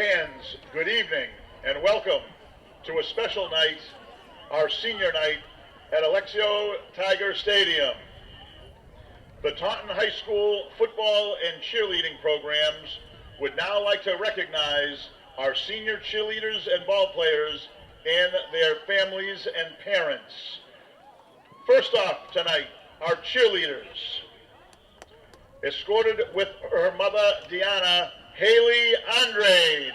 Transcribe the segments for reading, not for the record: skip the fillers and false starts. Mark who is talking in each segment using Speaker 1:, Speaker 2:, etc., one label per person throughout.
Speaker 1: Fans, good evening and welcome to a special night, our senior night at Alexio Tiger Stadium. The Taunton High School football and cheerleading programs would now like to recognize our senior cheerleaders and ball players and their families and parents. First off tonight, our cheerleaders. Escorted with her mother, Deanna, Haley Andrade.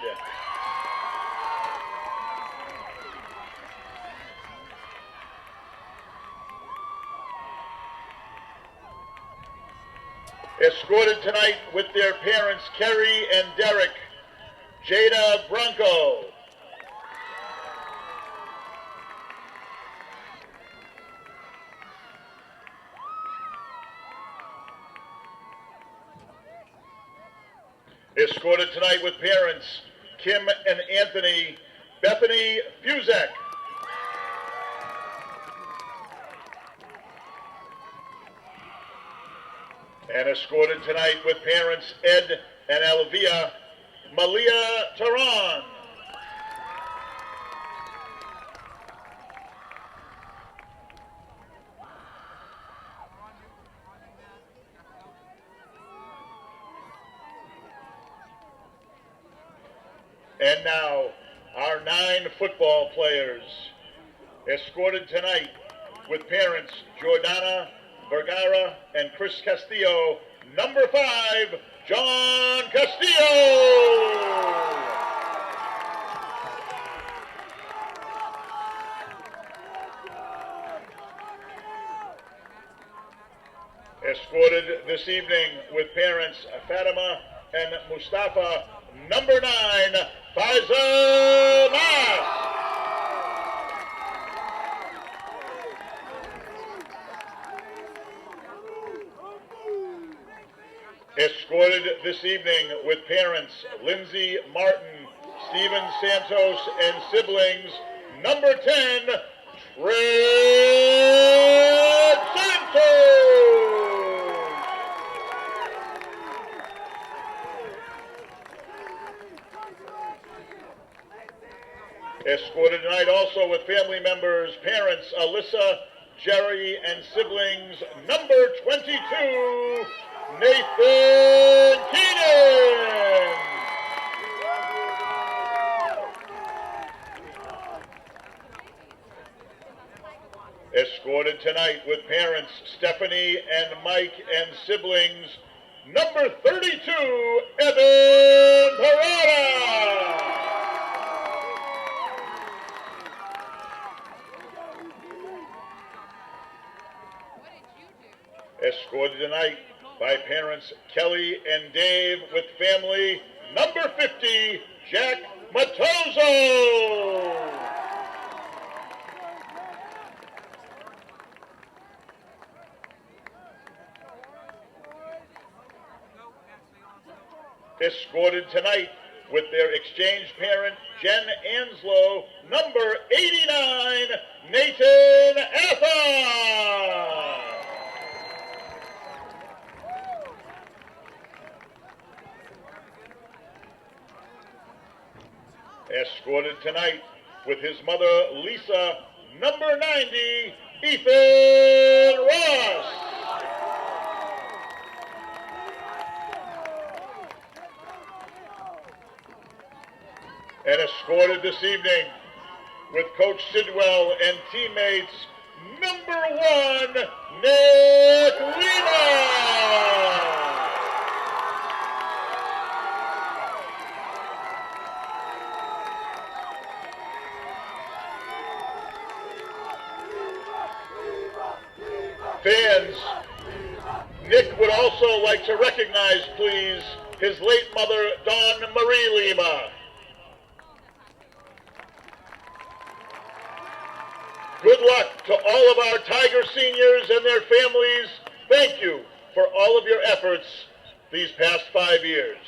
Speaker 1: Escorted tonight with their parents, Kerry and Derek, Jada Bronco. Escorted tonight with parents, Kim and Anthony, Bethany Fuzek. And escorted tonight with parents, Ed and Alvia, Malia Taran. And now, our 9 football players, escorted tonight with parents Jordana Vergara and Chris Castillo, number 5, John Castillo. Escorted this evening with parents Fatima and Mustafa, number 9, Faisal Mas. Escorted this evening with parents Lindsay Martin, Steven Santos, and siblings, number 10, Fred Santos. Escorted tonight also with family members, parents Alyssa, Jerry, and siblings, number 22, Nathan Keenan. Escorted tonight with parents Stephanie and Mike and siblings, number 32, Evan Parada. Escorted tonight by parents Kelly and Dave with family, number 50, Jack Matozo. Escorted tonight with their exchange parent, Jen Anslow, number 89, Nathan Atha. Escorted tonight with his mother, Lisa, number 90, Ethan Ross. And escorted this evening with Coach Sidwell and teammates, number 1, Nick Lima. Fans, Nick would also like to recognize, please, his late mother, Dawn Marie Lima. Good luck to all of our Tiger seniors and their families. Thank you for all of your efforts these past 5 years.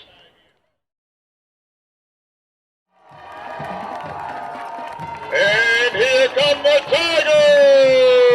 Speaker 1: And here come the Tigers!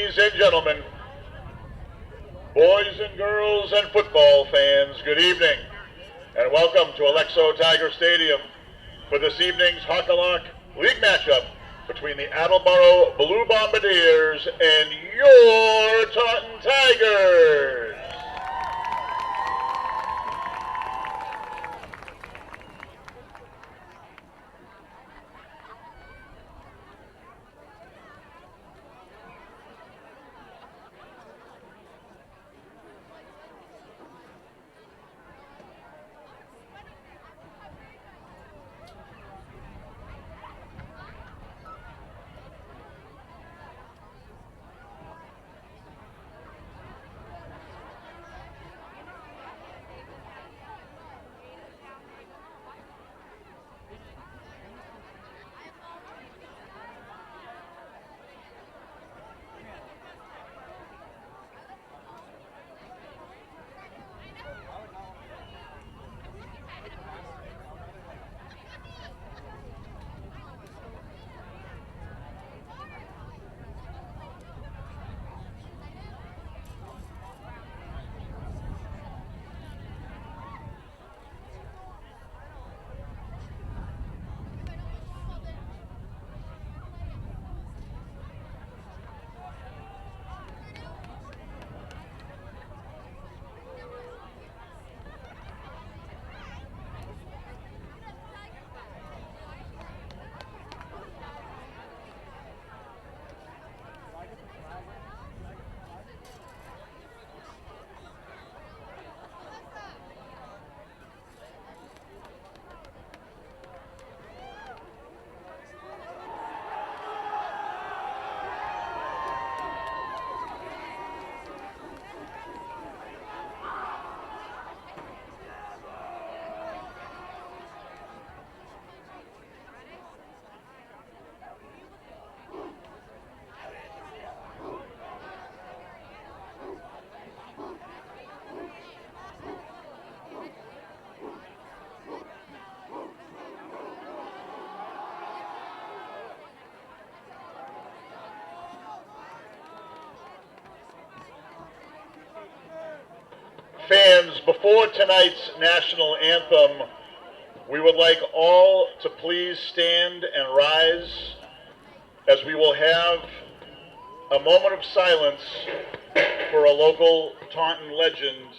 Speaker 1: Ladies and gentlemen, boys and girls and football fans, good evening, and welcome to Alexo Tiger Stadium for this evening's Hockalock League matchup between the Attleboro Blue Bombardiers and your Taunton Tigers. Fans, before tonight's national anthem, we would like all to please stand and rise as we will have a moment of silence for a local Taunton legend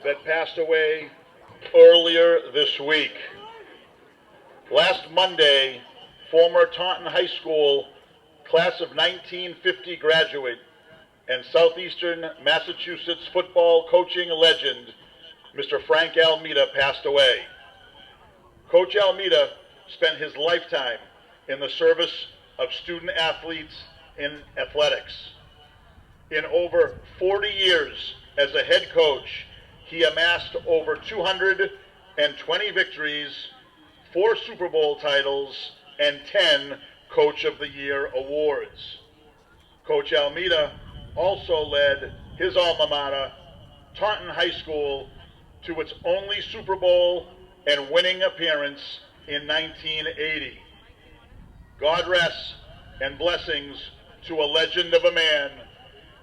Speaker 1: that passed away earlier this week. Last Monday, former Taunton High School class of 1950 graduate and Southeastern Massachusetts football coaching legend, Mr. Frank Almeida, passed away. Coach Almeida spent his lifetime in the service of student athletes in athletics. In over 40 years as a head coach, he amassed over 220 victories, 4 Super Bowl titles, and 10 Coach of the Year awards. Coach Almeida also led his alma mater, Taunton High School, to its only Super Bowl and winning appearance in 1980. God rest and blessings to a legend of a man.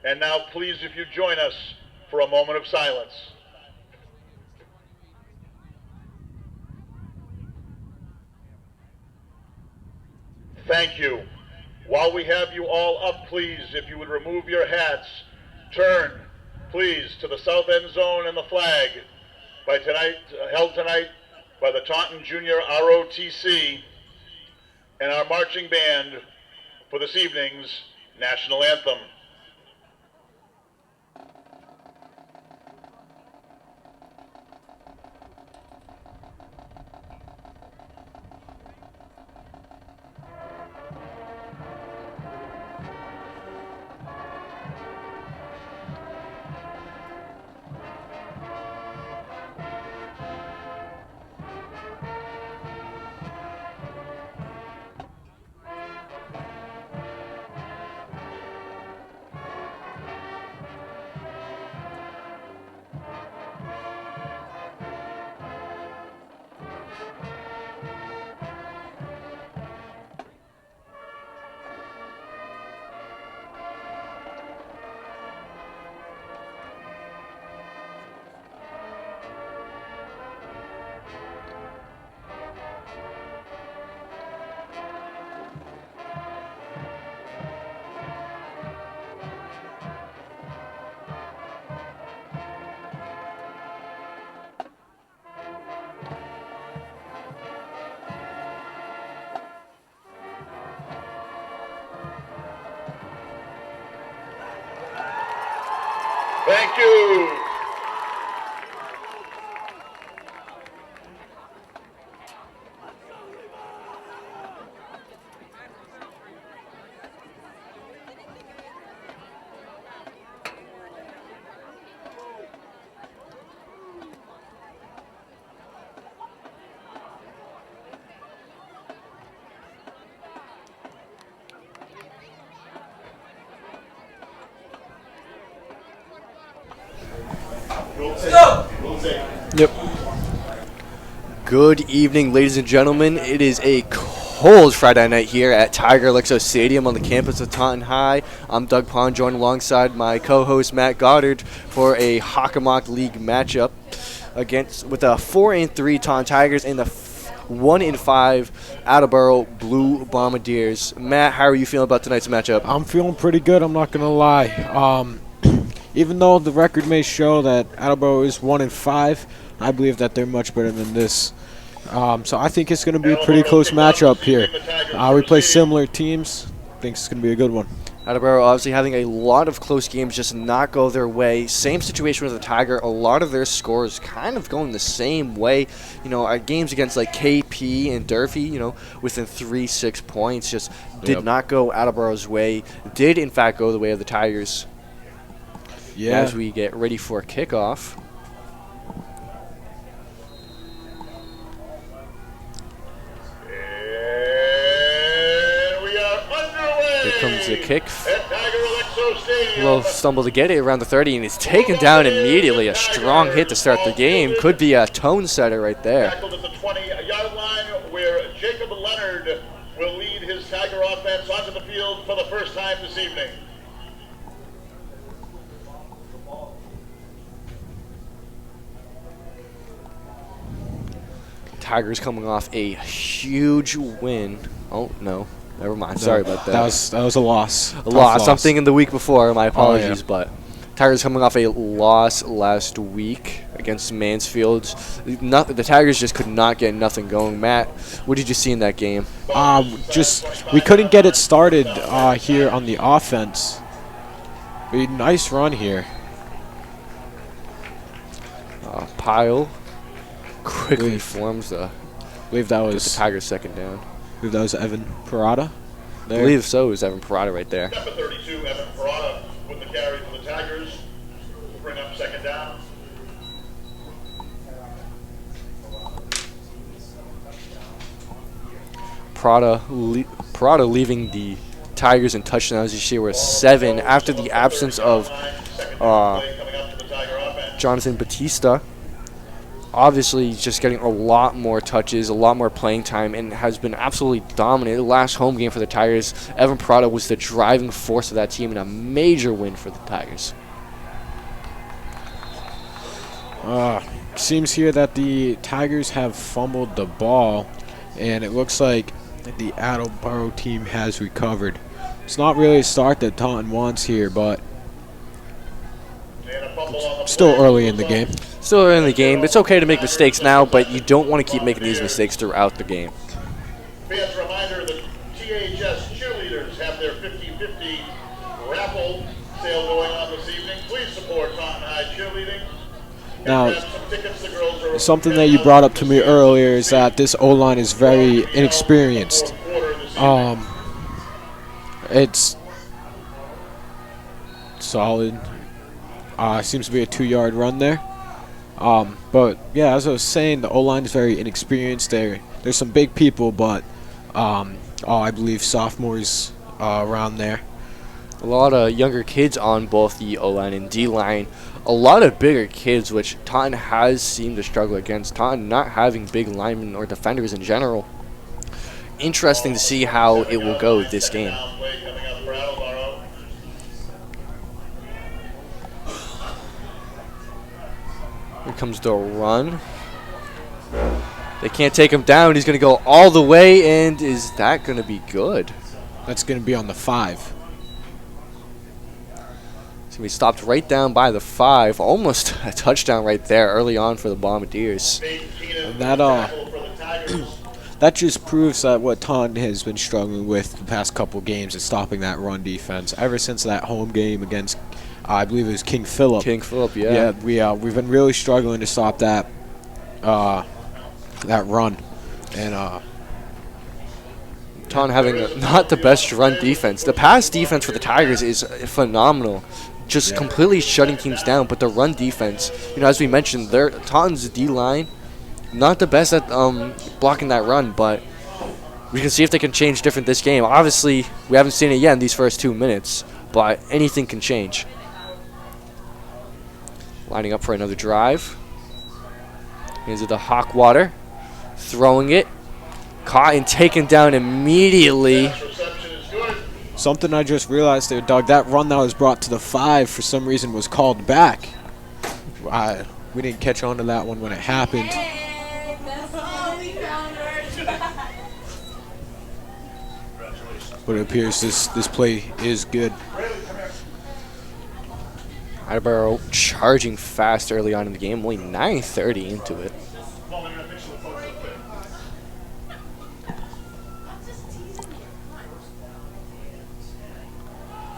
Speaker 1: And now please, if you join us for a moment of silence. Thank you. While we have you all up, please, if you would remove your hats, turn, please, to the south end zone and the flag held tonight by the Taunton Junior ROTC and our marching band for this evening's national anthem. you.
Speaker 2: Yep. Good evening, ladies and gentlemen. It is a cold Friday night here at Tiger Alexo Stadium on the campus of Taunton High. I'm Doug Pond, joined alongside my co-host Matt Goddard for a Hockomock League matchup with the 4-3 Taunton Tigers and the 1-5 Attleboro Blue Bombardiers. Matt, how are you feeling about tonight's matchup?
Speaker 3: I'm feeling pretty good, I'm not going to lie. Even though the record may show that Attleboro is 1-5, I believe that they're much better than this. So I think it's going to be a pretty close matchup here. We play similar teams. I think it's going to be a good one.
Speaker 2: Attleboro obviously having a lot of close games just not go their way. Same situation with the Tiger. A lot of their scores kind of going the same way. You know, our games against like KP and Durfee, you know, within 3-6 points just did not go Attleboro's way. Did in fact go the way of the Tigers.
Speaker 3: Yeah.
Speaker 2: As we get ready for kickoff.
Speaker 1: And we are underway.
Speaker 2: Here comes the kick.
Speaker 1: At Tiger Alexo Stadium.
Speaker 2: Will stumble to get it around the 30, and it's taken down immediately. A strong hit to start the game. Could be a tone setter right there.
Speaker 1: Tackled at the 20-yard line, where Jacob Leonard will lead his Tiger offense onto the field for the first time this evening.
Speaker 2: Tigers coming off a huge win. Oh, no. Never mind. Sorry about that.
Speaker 3: That was a loss.
Speaker 2: A loss. Something in the week before. My apologies.
Speaker 3: Oh, yeah.
Speaker 2: But Tigers coming off a loss last week against Mansfield. The Tigers just could not get nothing going. Matt, what did you see in that game?
Speaker 3: We couldn't get it started here on the offense. A nice run here.
Speaker 2: Pyle quickly forms the.
Speaker 3: I believe that was
Speaker 2: the Tigers' second down.
Speaker 3: I believe that was Evan Parada.
Speaker 2: I believe so. It was Evan Parada right there.
Speaker 1: Number 32, Evan Parada with the carry for the Tigers. Bring up second down.
Speaker 2: Parada leaving the Tigers in touchdowns this year with 7 after the absence of Jonathan Batista. Obviously, just getting a lot more touches, a lot more playing time, and has been absolutely dominant. The last home game for the Tigers, Evan Parada was the driving force of that team and a major win for the Tigers.
Speaker 3: Seems here that the Tigers have fumbled the ball, and it looks like the Attleboro team has recovered. It's not really a start that Taunton wants here, but still early in the game.
Speaker 2: Still early in the game. It's okay to make mistakes now, but you don't want to keep making these mistakes throughout the game.
Speaker 1: Fans, reminder that THS cheerleaders have their 50-50 raffle sale going on this evening. Please support Taunton High cheerleading.
Speaker 3: Now, something that you brought up to me earlier is that this O-line is very inexperienced. It's solid. Seems to be a 2-yard run there. But yeah, as I was saying, the O-line is very inexperienced. There's some big people, but I believe sophomores around there.
Speaker 2: A lot of younger kids on both the O-line and D-line. A lot of bigger kids, which Taunton has seemed to struggle against. Taunton not having big linemen or defenders in general. Interesting to see how it will go this game. Here comes the run. They can't take him down. He's going to go all the way, and is that going to be good?
Speaker 3: That's going to be on the 5.
Speaker 2: It's going to be stopped right down by the 5. Almost a touchdown right there early on for the Bombardiers.
Speaker 3: And that just proves that what Taunton has been struggling with the past couple games is stopping that run defense. Ever since that home game against I believe it was King Philip.
Speaker 2: King Philip, yeah.
Speaker 3: Yeah, we've been really struggling to stop that run, and
Speaker 2: Taunton having not the best run defense. The pass defense for the Tigers is phenomenal, just completely shutting teams down. But the run defense, as we mentioned, Taunton's D line not the best at blocking that run, but we can see if they can change different this game. Obviously, we haven't seen it yet in these first 2 minutes, but anything can change. Lining up for another drive. Here's the Hawkwater, throwing it. Caught and taken down immediately.
Speaker 3: Something I just realized there, Doug, that run that was brought to the 5 for some reason was called back. We didn't catch on to that one when it happened. But it appears this play is good.
Speaker 2: Attleboro charging fast early on in the game, only 9:30 into it.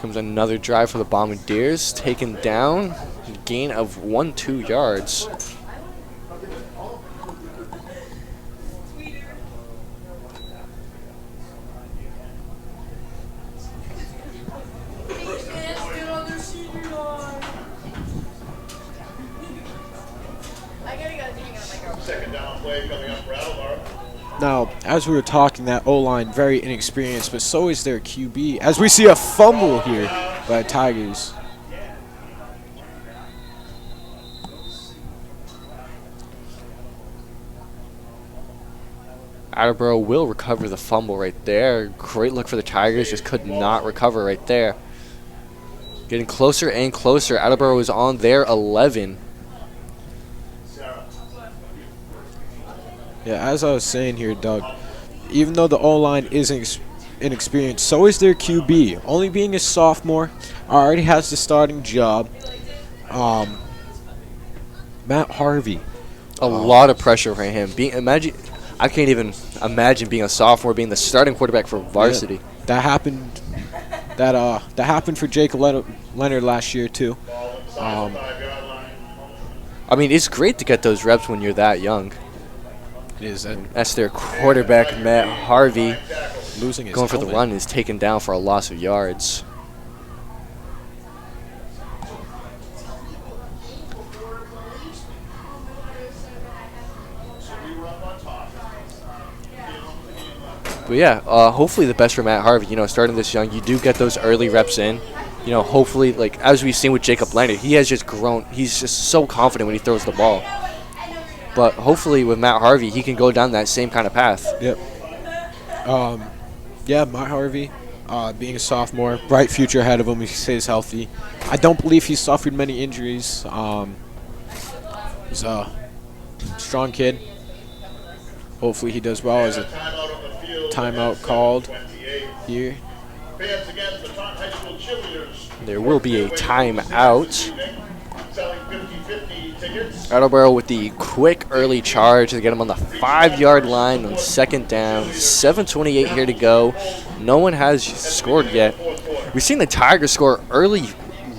Speaker 2: Comes another drive for the Bombardiers, taken down, gain of 1-2 yards.
Speaker 1: Second down play coming up for Attleboro.
Speaker 3: Now, as we were talking, that O-line very inexperienced, but so is their QB. As we see a fumble here by Tigers.
Speaker 2: Attleboro will recover the fumble right there. Great look for the Tigers, just could not recover right there. Getting closer and closer. Attleboro is on their 11.
Speaker 3: Yeah, as I was saying here, Doug, even though the O-line is inexperienced, so is their QB. Only being a sophomore, already has the starting job. Matt Harvey.
Speaker 2: A lot of pressure for him. I can't even imagine being a sophomore, being the starting quarterback for varsity.
Speaker 3: Yeah, that happened. That happened for Jake Leonard last year too.
Speaker 2: I mean, it's great to get those reps when you're that young.
Speaker 3: It is.
Speaker 2: That's their quarterback, Matt Harvey.
Speaker 3: Losing his
Speaker 2: going for
Speaker 3: helmet.
Speaker 2: the run is taken down for a loss of yards. But yeah, hopefully the best for Matt Harvey. Starting this young, you do get those early reps in. Hopefully, like as we've seen with Jacob Leonard, he has just grown. He's just so confident when he throws the ball. But hopefully with Matt Harvey, he can go down that same kind of path.
Speaker 3: Yep. Yeah, Matt Harvey, being a sophomore, bright future ahead of him if he stays healthy. I don't believe he's suffered many injuries. He's a strong kid. Hopefully he does well. As a timeout called here.
Speaker 2: There will be a timeout. Attleboro with the quick early charge to get him on the 5-yard line on second down. 7:28 here to go. No one has scored yet. We've seen the Tigers score early,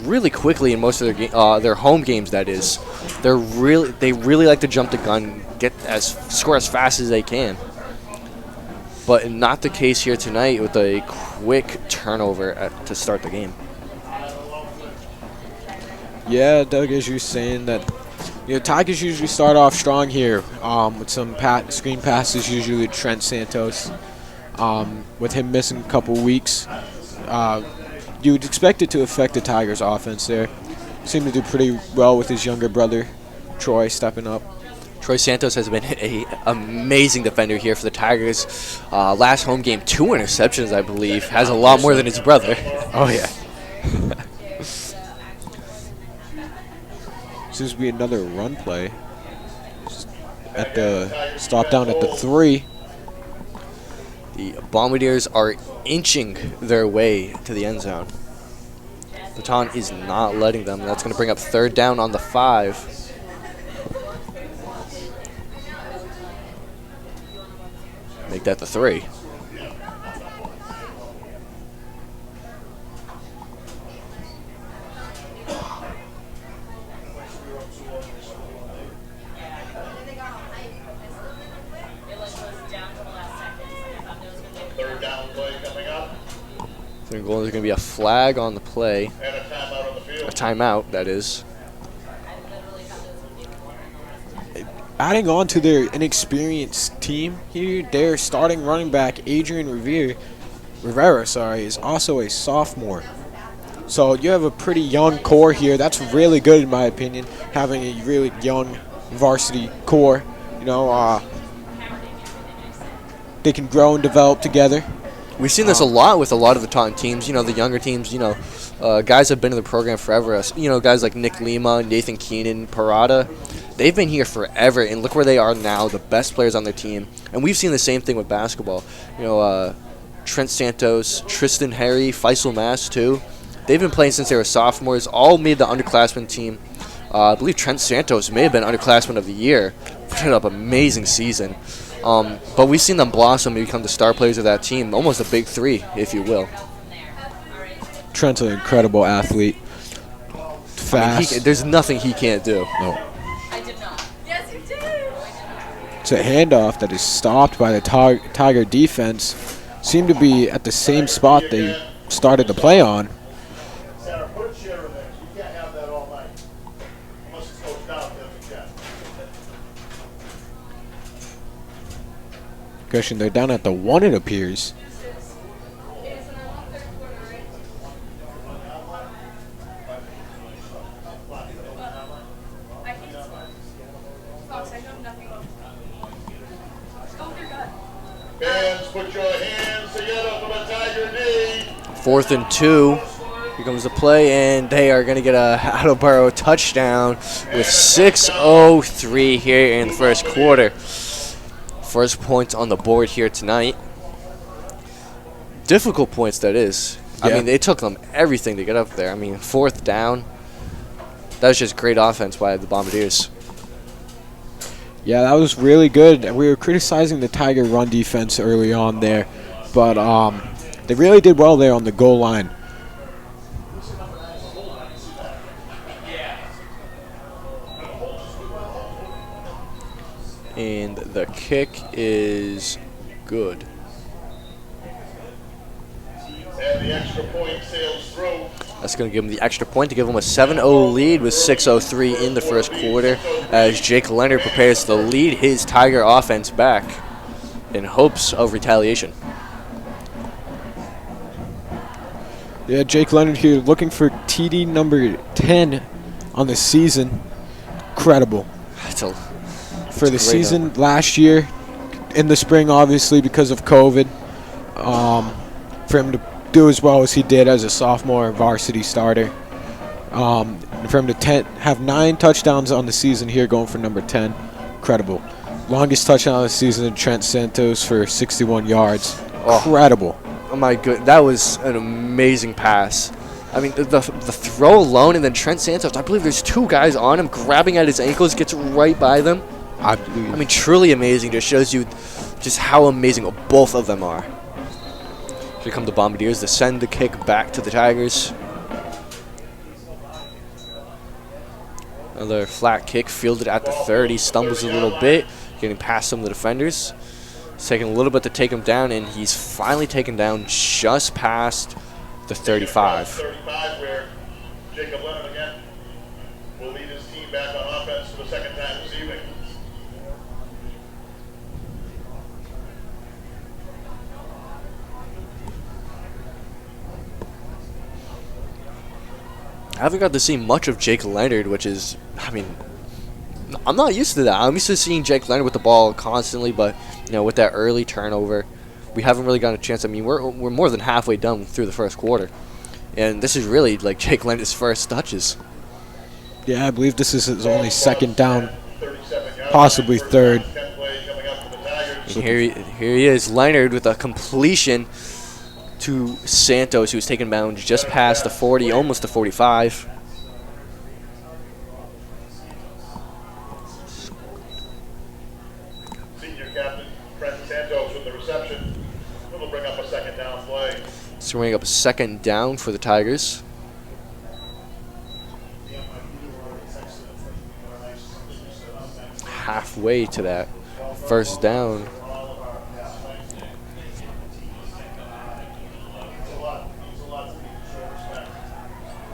Speaker 2: really quickly in most of their home games. That is, they really like to jump the gun, score as fast as they can. But not the case here tonight with a quick turnover to start the game.
Speaker 3: Yeah, Doug, as you're saying that, Tigers usually start off strong here with some screen passes, usually with Trent Santos. With him missing a couple weeks, you would expect it to affect the Tigers' offense there. Seemed to do pretty well with his younger brother, Troy, stepping up.
Speaker 2: Troy Santos has been an amazing defender here for the Tigers. Last home game, 2 interceptions, I believe. Has a lot more than his brother.
Speaker 3: Oh, yeah. Seems to be another run play. At the stop down at the 3.
Speaker 2: The Bombardiers are inching their way to the end zone. Taunton is not letting them. That's going to bring up third down on the 5. Make that the 3. There's going to be a flag on the play.
Speaker 1: And a timeout on the field.
Speaker 2: A timeout, that is.
Speaker 3: Adding on to their inexperienced team here, their starting running back, Adrian Rivera, is also a sophomore. So you have a pretty young core here. That's really good in my opinion, having a really young varsity core. They can grow and develop together.
Speaker 2: We've seen this a lot with a lot of the Taunton teams. The younger teams, guys have been in the program forever. Guys like Nick Lima, Nathan Keenan, Parada. They've been here forever, and look where they are now, the best players on their team. And we've seen the same thing with basketball. Trent Santos, Tristan Harry, Faisal Mass, too. They've been playing since they were sophomores, all made the underclassmen team. I believe Trent Santos may have been underclassman of the year. Put up an amazing season. But we've seen them blossom and become the star players of that team, almost a big three, if you will.
Speaker 3: Trent's an incredible athlete. Fast.
Speaker 2: There's nothing he can't do.
Speaker 3: No. It's a handoff that is stopped by the Tiger defense. Seemed to be at the same spot they started the play on. Question, they're down at the 1, it appears.
Speaker 1: Fans, put your hands together for the Tiger D.
Speaker 2: 4th and 2. Here comes the play, and they are going to get a Attleboro touchdown with 6:03 here in the first quarter. First points on the board here tonight. Difficult points, that is.
Speaker 3: Yeah.
Speaker 2: I mean, it took them everything to get up there. I mean, 4th down. That was just great offense by the Bombardiers.
Speaker 3: Yeah, that was really good. We were criticizing the Tiger run defense early on there, but they really did well there on the goal line.
Speaker 2: And the kick is good.
Speaker 1: And the extra point sails through.
Speaker 2: That's going to give them the extra point to give them a 7-0 lead with 6:03 in the first quarter as Jake Leonard prepares to lead his Tiger offense back in hopes of retaliation.
Speaker 3: Yeah, Jake Leonard here looking for TD number 10 on the season. Incredible. For the season last year, in the spring, obviously, because of COVID, for him to do as well as he did as a sophomore varsity starter, for him to have 9 touchdowns on the season here, going for number 10, incredible. Longest touchdown of the season, Trent Santos for 61 yards. Incredible.
Speaker 2: Oh my good, that was an amazing pass. I mean, the throw alone, and then Trent Santos, I believe there's 2 guys on him, grabbing at his ankles, gets right by them. I mean, truly amazing. Just shows you just how amazing both of them are. Here come the Bombardiers to send the kick back to the Tigers. Another flat kick fielded at the 30. Stumbles a little bit, getting past some of the defenders. It's taking a little bit to take him down, and he's finally taken down just past the 35.
Speaker 1: 35, where Jacob Lennon again will lead his team back on offense for the second time this evening.
Speaker 2: I haven't got to see much of Jake Leonard, which is, I mean, I'm not used to that. I'm used to seeing Jake Leonard with the ball constantly, but, with that early turnover, we haven't really gotten a chance. I mean, we're more than halfway done through the first quarter, and this is really like Jake Leonard's first touches.
Speaker 3: Yeah, I believe this is his only second down, possibly third.
Speaker 2: And here he is, Leonard with a completion to Santos, who was taken down just past the 40, almost the 45.
Speaker 1: Senior captain Trent Santos with the reception. It'll bring up a second down play.
Speaker 2: So bringing up a second down for the Tigers. Halfway to that first down.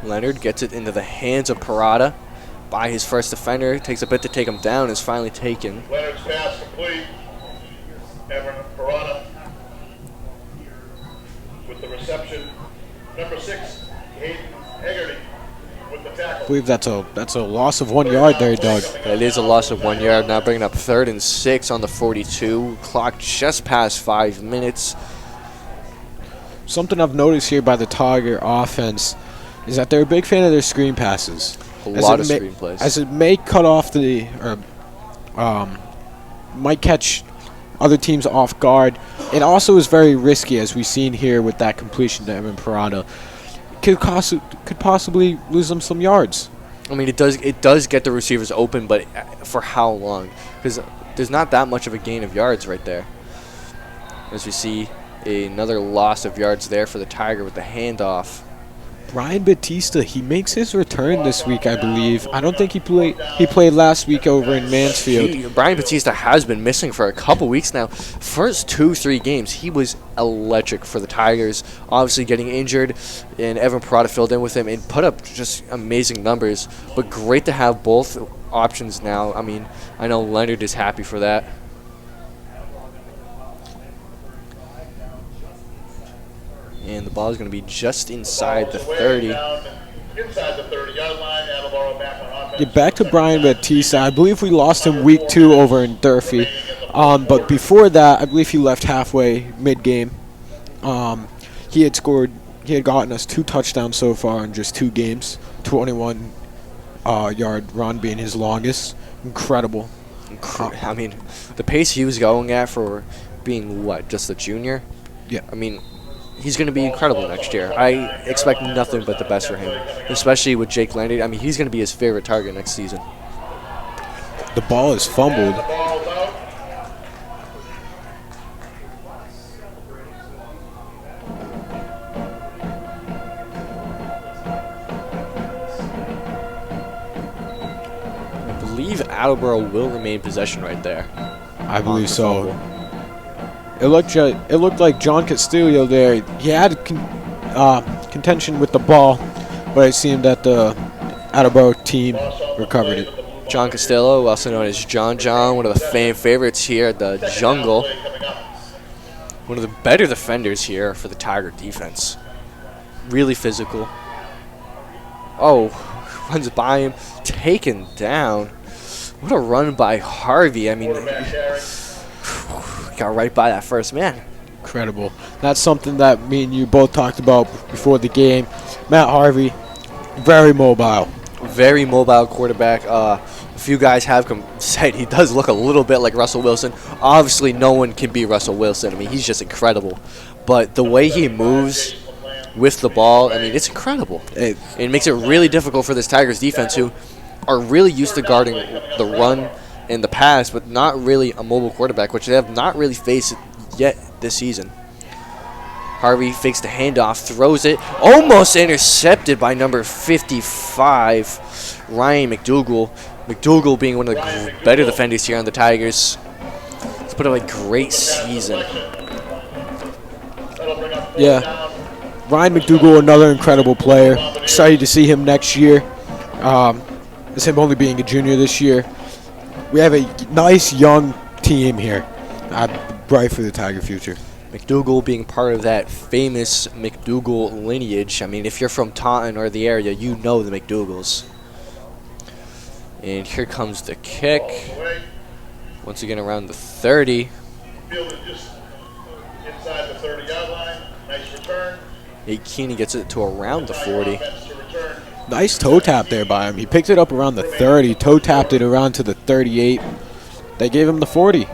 Speaker 2: Leonard gets it into the hands of Parada by his first defender. Takes a bit to take him down. Is finally taken.
Speaker 1: Leonard's pass complete. Evan Parada with the reception. Number 6, Hayden Hegarty with the tackle.
Speaker 3: I believe that's a loss of 1 yard there, Doug.
Speaker 2: That is a loss of 1 yard. Now bringing up 3rd and 6 on the 42. Clock just past 5 minutes.
Speaker 3: Something I've noticed here by the Tiger offense is that they're a big fan of their screen passes.
Speaker 2: A lot of screen plays.
Speaker 3: As it may cut off might catch other teams off guard. It also is very risky, as we've seen here with that completion to Evan Parada. Could possibly lose them some yards.
Speaker 2: I mean, it does get the receivers open, but for how long? Because there's not that much of a gain of yards right there. As we see another loss of yards there for the Tiger with the handoff.
Speaker 3: Brian Batista, he makes his return this week, I believe. I don't think he played last week over in Mansfield.
Speaker 2: Brian Batista has been missing for a couple weeks now. First 2-3 games, he was electric for the Tigers. Obviously getting injured, and Evan Parada filled in with him and put up just amazing numbers. But great to have both options now. I mean, I know Leonard is happy for that. And the ball is going to be just inside the 30.
Speaker 1: Inside the 30-yard line. Attleboro back on offense.
Speaker 3: Get back to Brian Batista. I believe we lost him week 2 over in Durfee. But before that, I believe he left halfway mid-game. He had gotten us 2 touchdowns so far in just 2 games. 21-yard run being his longest. Incredible.
Speaker 2: I mean, the pace he was going at for being, just a junior?
Speaker 3: Yeah.
Speaker 2: I mean, he's going to be incredible next year. I expect nothing but the best for him, especially with Jake Leonard. I mean, he's going to be his favorite target next season.
Speaker 3: The ball is fumbled.
Speaker 2: I believe Attleboro will remain possession right there.
Speaker 3: I believe so. It looked like John Castillo there. He had contention with the ball, but it seemed that the Attleboro team recovered it.
Speaker 2: John Castillo, also known as John, one of the fan favorites here at the Jungle. One of the better defenders here for the Tiger defense. Really physical. Oh, runs by him, taken down. What a run by Harvey. I mean, got right by that first man.
Speaker 3: Incredible. That's something that me and you both talked about before the game. Matt Harvey, very mobile.
Speaker 2: Very mobile quarterback. A few guys have said he does look a little bit like Russell Wilson. Obviously, no one can be Russell Wilson. I mean, he's just incredible. But the way he moves with the ball, I mean, it's incredible. It makes it really difficult for this Tigers defense, who are really used to guarding the run in the pass, but not really a mobile quarterback, which they have not really faced yet this season. Harvey fakes the handoff, throws it, almost intercepted by number 55, Ryan McDougal. McDougal being one of the better defenders here on the Tigers. He's put up a great season.
Speaker 3: Yeah. Ryan McDougal, another incredible player. Excited to see him next year. As him only being a junior this year. We have a nice young team here. Bright for the Tiger future.
Speaker 2: McDougal being part of that famous McDougal lineage. I mean, if you're from Taunton or the area, you know the McDougals. And here comes the kick. Once again around the 30.
Speaker 1: Fielded just inside the 30-yard line. Nice return.
Speaker 2: Nate Keeney gets it to around the 40.
Speaker 3: Nice toe tap there by him. He picked it up around the 30, toe tapped it around to the 38. They gave him the 40.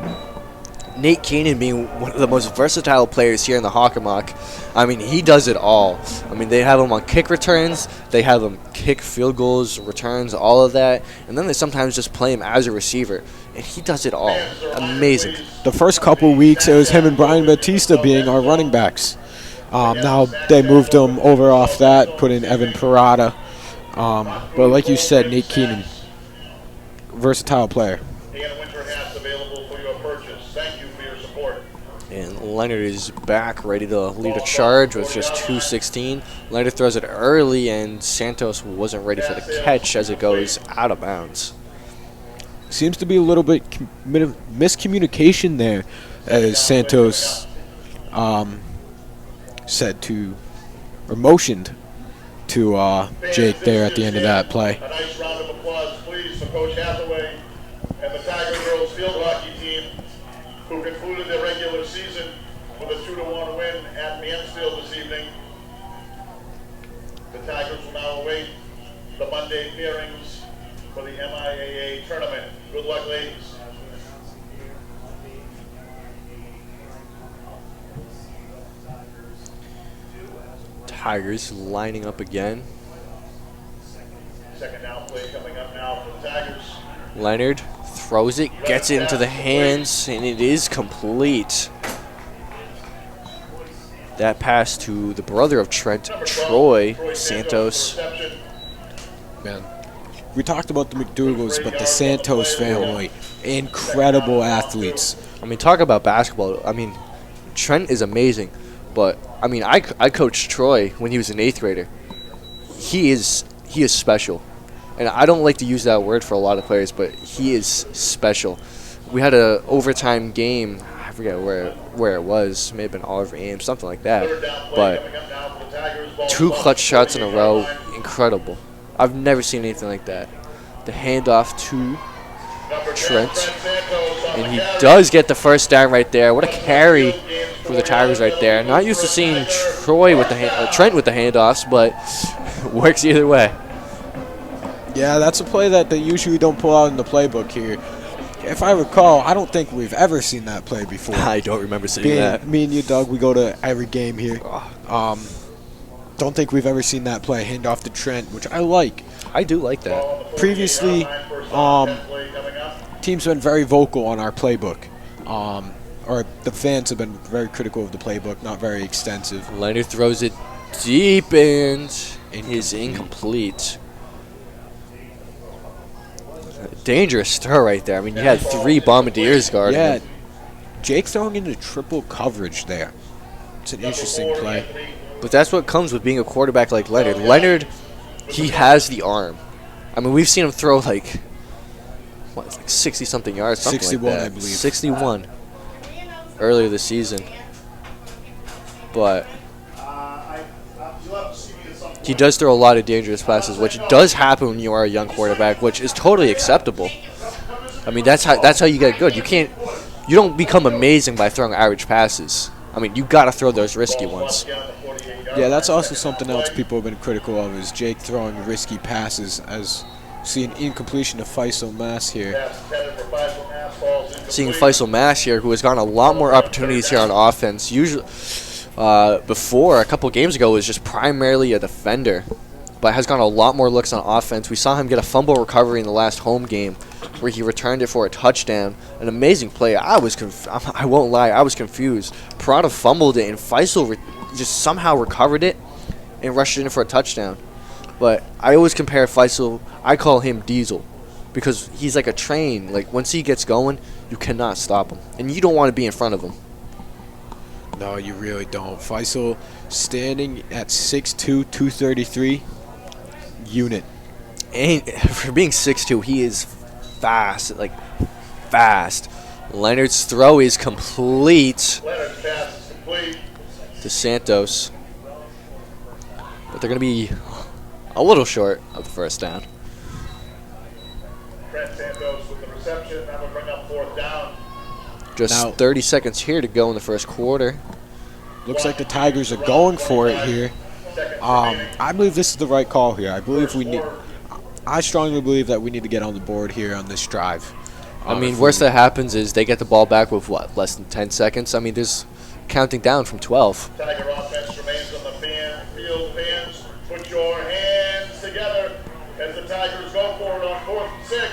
Speaker 2: Nate Keenan being one of the most versatile players here in the Hockomock. I mean, he does it all. I mean, they have him on kick returns, they have him kick field goals, returns, all of that, and then they sometimes just play him as a receiver, and he does it all. Amazing.
Speaker 3: The first couple weeks, it was him and Brian Batista being our running backs. Now they moved him over off that, put in Evan Parada. But like you said, Nate Keenan, versatile player.
Speaker 2: And Leonard is back, ready to lead a charge with just 2:16. Leonard throws it early, and Santos wasn't ready for the catch as it goes out of bounds.
Speaker 3: Seems to be a little bit miscommunication there, as Santos said to, or motioned to Jake there at the end of that play.
Speaker 1: A nice round of applause, please, for Coach Hathaway and the Tiger girls field hockey team, who concluded their regular season with a 2-1 win at Mansfield this evening. The Tigers will now await the Monday pairings for the MIAA tournament. Good luck, ladies.
Speaker 2: Tigers lining up again.
Speaker 1: Second down play coming up now for the Tigers.
Speaker 2: Leonard throws it, gets it into the hands, and it is complete. That pass to the brother of Trent, Troy Santos.
Speaker 3: Man, we talked about the McDougals, but the Santos family, incredible athletes.
Speaker 2: I mean, talk about basketball. I mean, Trent is amazing, but I mean, I coached Troy when he was an 8th grader. He is special, and I don't like to use that word for a lot of players, but he is special. We had a overtime game. I forget where it was. May have been Oliver Ames, something like that. But 2 clutch shots in a row, incredible. I've never seen anything like that. The handoff to Trent, and he does get the first down right there. What a carry for the Tigers right there. Not used to seeing Trent with the handoffs, but works either way.
Speaker 3: Yeah, that's a play that they usually don't pull out in the playbook here. If I recall, I don't think we've ever seen that play before.
Speaker 2: I don't remember seeing that.
Speaker 3: Me and you, Doug, we go to every game here. Don't think we've ever seen that play, hand off to Trent, which I like.
Speaker 2: I do like that.
Speaker 3: Previously, teams have been very vocal on our playbook. Or the fans have been very critical of the playbook, not very extensive.
Speaker 2: Leonard throws it deep and is incomplete. Dangerous throw right there. I mean, you had 3 Bombardiers guarding him.
Speaker 3: Jake throwing into triple coverage there. It's an interesting play.
Speaker 2: But that's what comes with being a quarterback like Leonard. Leonard, he has the arm. I mean, we've seen him throw like 60-something yards, something
Speaker 3: 61,
Speaker 2: like that.
Speaker 3: I believe.
Speaker 2: 61 earlier this season. But he does throw a lot of dangerous passes, which does happen when you are a young quarterback, which is totally acceptable. I mean, that's how you get good. You don't become amazing by throwing average passes. I mean, you got to throw those risky ones.
Speaker 3: Yeah, that's also something else people have been critical of, is Jake throwing risky passes, as seeing incompletion of Faisal Mass here.
Speaker 2: Seeing Faisal Mass here, who has gotten a lot more opportunities here on offense. Usually, before, a couple games ago, was just primarily a defender, but has gotten a lot more looks on offense. We saw him get a fumble recovery in the last home game, where he returned it for a touchdown. An amazing play. I won't lie, I was confused. Prada fumbled it, and Faisal just somehow recovered it and rushed it in for a touchdown. But I always compare Faisal, I call him Diesel, because he's like a train. Like, once he gets going, you cannot stop him, and you don't want to be in front of him.
Speaker 3: No, you really don't. Faisal standing at 6'2", 233, unit.
Speaker 2: And for being 6'2", he is fast, like fast. Leonard's throw is complete.
Speaker 1: Leonard's pass is complete
Speaker 2: To Santos. But they're going to be a little short of the first down.
Speaker 1: Trent Santos with the reception. That will bring up 4th down.
Speaker 2: Just
Speaker 3: Now,
Speaker 2: 30 seconds here to go in the first quarter.
Speaker 3: looks like the Tigers are going for it here. I believe this is the right call here. I strongly believe that we need to get on the board here on this drive.
Speaker 2: I mean, worst that happens is they get the ball back with, what, less than 10 seconds? I mean, there's counting down from 12.
Speaker 1: Tiger offense remains on the field. Fans, put your hands together as the Tigers go for it on 4th and 6.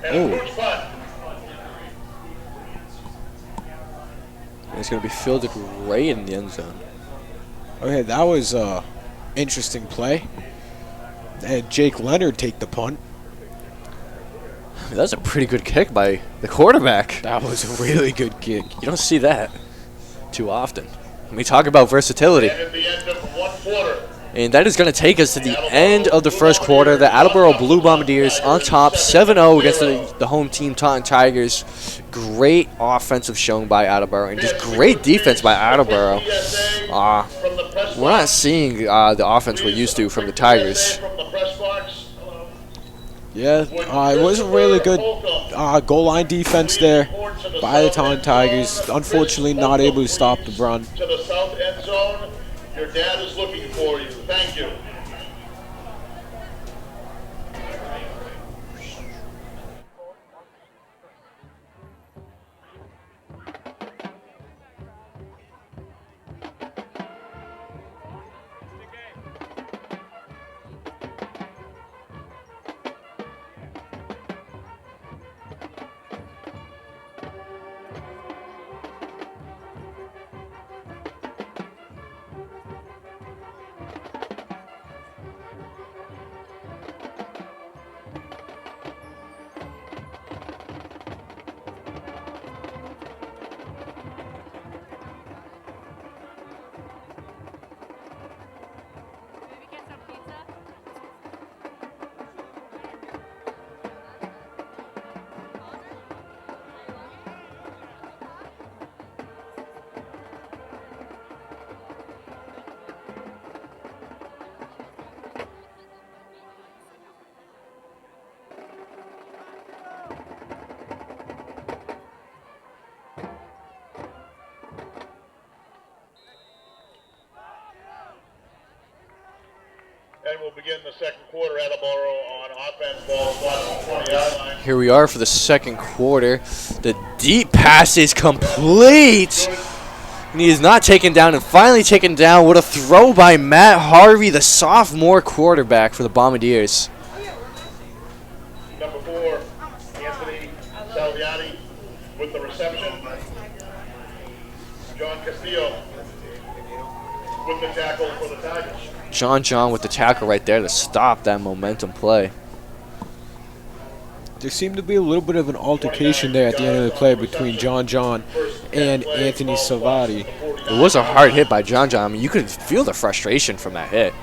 Speaker 1: And a push punt.
Speaker 2: It's going to be fielded right in the end zone.
Speaker 3: Okay, that was an interesting play. And Jake Leonard take the punt.
Speaker 2: That's a pretty good kick by the quarterback.
Speaker 3: That was a really good kick.
Speaker 2: You don't see that too often. When we talk about versatility.
Speaker 1: And at the end of one quarter,
Speaker 2: And that is going to take us to the end of the first quarter. The Attleboro Blue Bombardiers on top 7-0 against the home team Taunton Tigers. Great offensive showing by Attleboro and just great defense by Attleboro. We're not seeing the offense we're used to from the Tigers.
Speaker 3: Yeah, it was a really good goal line defense there by the Taunton Tigers. Unfortunately, not able to stop the run.
Speaker 1: To the south end zone. Your dad is looking for you. Thank you. And we'll begin the second quarter. Attleboro on offense, ball on the 20-yard line.
Speaker 2: Here we are for the second quarter. The deep pass is complete. And he is not taken down and finally taken down with a throw by Matt Harvey, the sophomore quarterback for the Bombardiers.
Speaker 1: Number 4, Anthony Salviati with the reception. John Castillo with the tackle for the Tigers.
Speaker 2: John with the tackle right there to stop that momentum play.
Speaker 3: There seemed to be a little bit of an altercation there at the end of the play between John and Anthony Salvati.
Speaker 2: It was a hard hit by John. I mean, you could feel the frustration from that hit.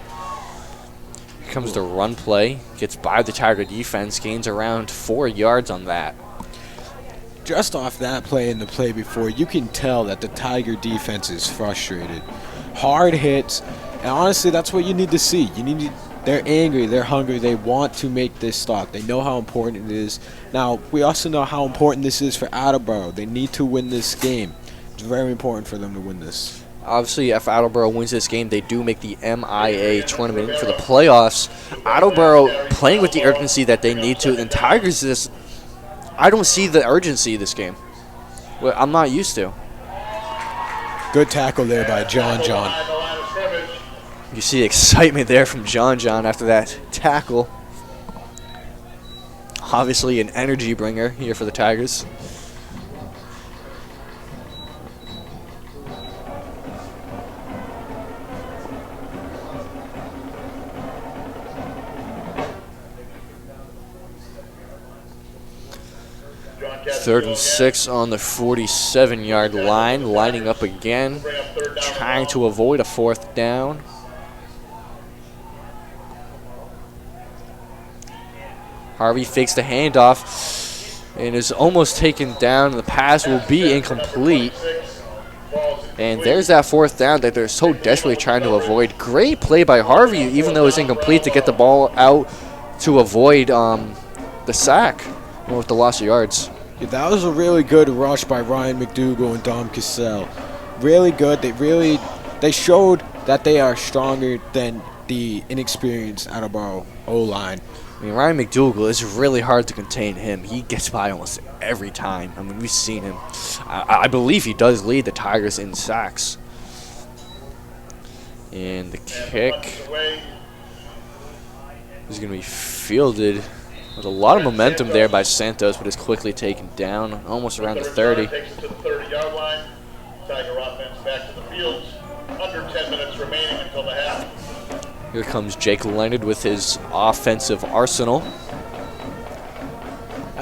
Speaker 2: Here comes the run play. Gets by the Tiger defense. Gains around 4 yards on that.
Speaker 3: Just off that play and the play before, you can tell that the Tiger defense is frustrated. Hard hits. And honestly, that's what you need to see. They're angry, they're hungry, they want to make this stop. They know how important it is. Now, we also know how important this is for Attleboro. They need to win this game. It's very important for them to win this.
Speaker 2: Obviously, if Attleboro wins this game, they do make the MIA tournament for the playoffs. Attleboro playing with the urgency that they need to. And Tigers, I don't see the urgency this game. Well, I'm not used to.
Speaker 3: Good tackle there by John.
Speaker 2: You see excitement there from John after that tackle. Obviously an energy bringer here for the Tigers. Third and 6 on the 47-yard line, lining up again, trying to avoid a fourth down. Harvey fakes the handoff and is almost taken down. The pass will be incomplete. And there's that fourth down that they're so desperately trying to avoid. Great play by Harvey, even though it's incomplete, to get the ball out to avoid the sack with the loss of yards.
Speaker 3: Yeah, that was a really good rush by Ryan McDougall and Dom Cassell. Really good. They showed that they are stronger than the inexperienced Attleboro O-line.
Speaker 2: I mean, Ryan McDougall, is really hard to contain him. He gets by almost every time. I mean, we've seen him. I believe he does lead the Tigers in sacks. And the kick is going to be fielded with a lot of momentum there by Santos, but is quickly taken down almost around the 30.
Speaker 1: Takes it to the 30-yard line. Tiger offense back to the field. Under 10 minutes remaining until the half.
Speaker 2: Here comes Jake Leonard with his offensive arsenal.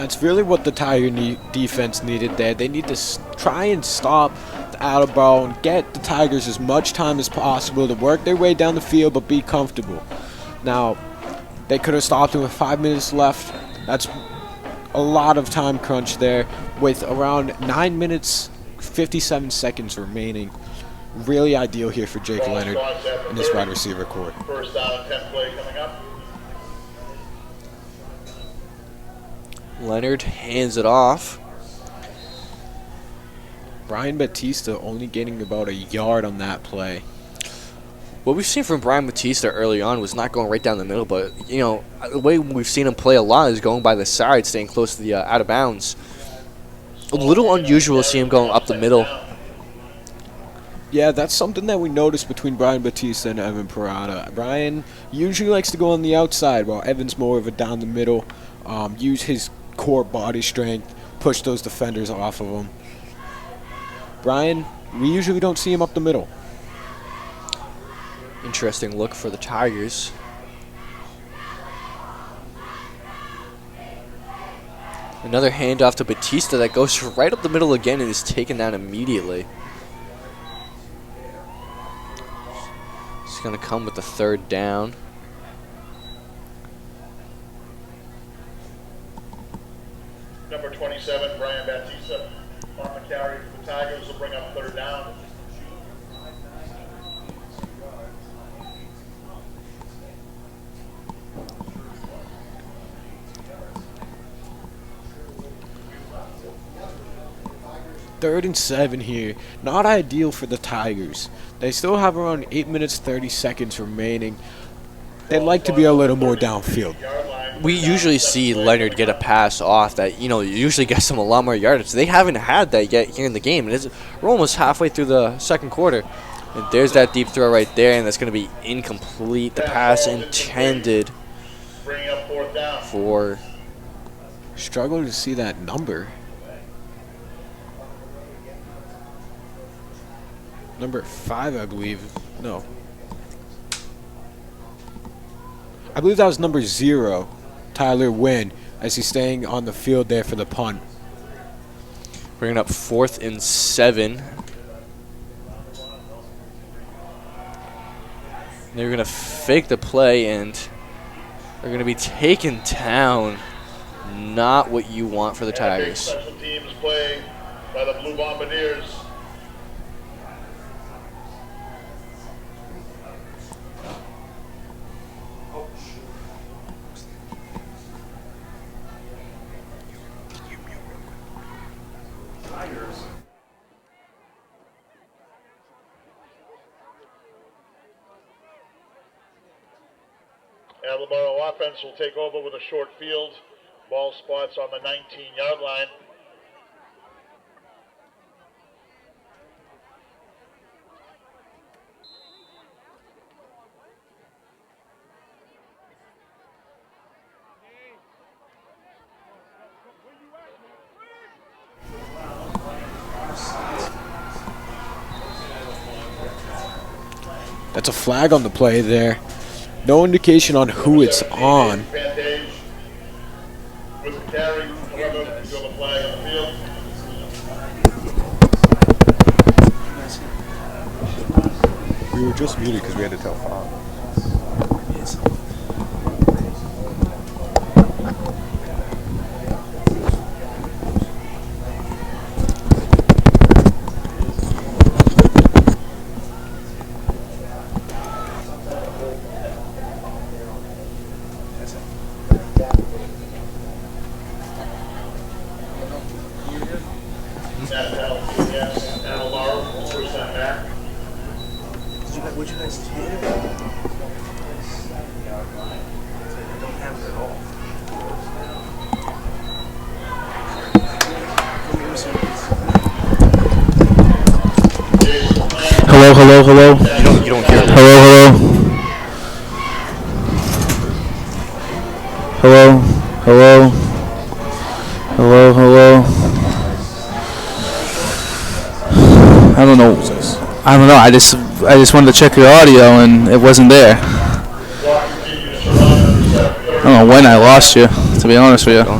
Speaker 3: That's really what the Tiger defense needed there. They need to try and stop the Attleboro and get the Tigers as much time as possible to work their way down the field but be comfortable. Now, they could have stopped him with 5 minutes left. That's a lot of time crunch there with around 9 minutes, 57 seconds remaining. Really ideal here for Jake Leonard and this wide receiver core.
Speaker 1: First down and 10 play coming up.
Speaker 2: Leonard hands it off.
Speaker 3: Brian Batista only getting about a yard on that play.
Speaker 2: What we've seen from Brian Batista early on was not going right down the middle, but, you know, the way we've seen him play a lot is going by the side, staying close to the out of bounds. A little unusual to see him going up the middle.
Speaker 3: Yeah, that's something that we noticed between Brian Batista and Evan Parada. Brian usually likes to go on the outside, while Evan's more of a down the middle, use his core body strength, push those defenders off of him. Brian, we usually don't see him up the middle.
Speaker 2: Interesting look for the Tigers. Another handoff to Batista that goes right up the middle again and is taken down immediately. It's going to come with the third down.
Speaker 1: Number 27, Brian Batista on the carry for the Tigers will bring up third down.
Speaker 3: Third and 7 here. Not ideal for the Tigers. They still have around 8 minutes 30 seconds remaining. They'd like to be a little more downfield.
Speaker 2: We usually see Leonard get a pass off that, you know, usually gets him a lot more yardage. They haven't had that yet here in the game. We're almost halfway through the second quarter. And there's that deep throw right there, and that's going to be incomplete. The pass intended for...
Speaker 3: Struggling to see that number. Number 5, I believe. No. I believe that was number 0, Tyler Wynn, as he's staying on the field there for the punt.
Speaker 2: Bringing up 4th and 7. They're going to fake the play, and they're going to be taken down. Not what you want for the Tigers.
Speaker 1: Special teams play by the Blue Bombardiers. Attleboro offense will take over with a short field. Ball spots on the 19-yard line.
Speaker 3: That's a flag on the play there. No indication on who it's on.
Speaker 1: With the carry, however, still a flag on the field.
Speaker 4: We were just muted because we had to tell Fob.
Speaker 5: Hello.
Speaker 2: You don't hear that.
Speaker 5: Hello. I don't know. I just wanted to check your audio and it wasn't there. I don't know when I lost you, to be honest with you.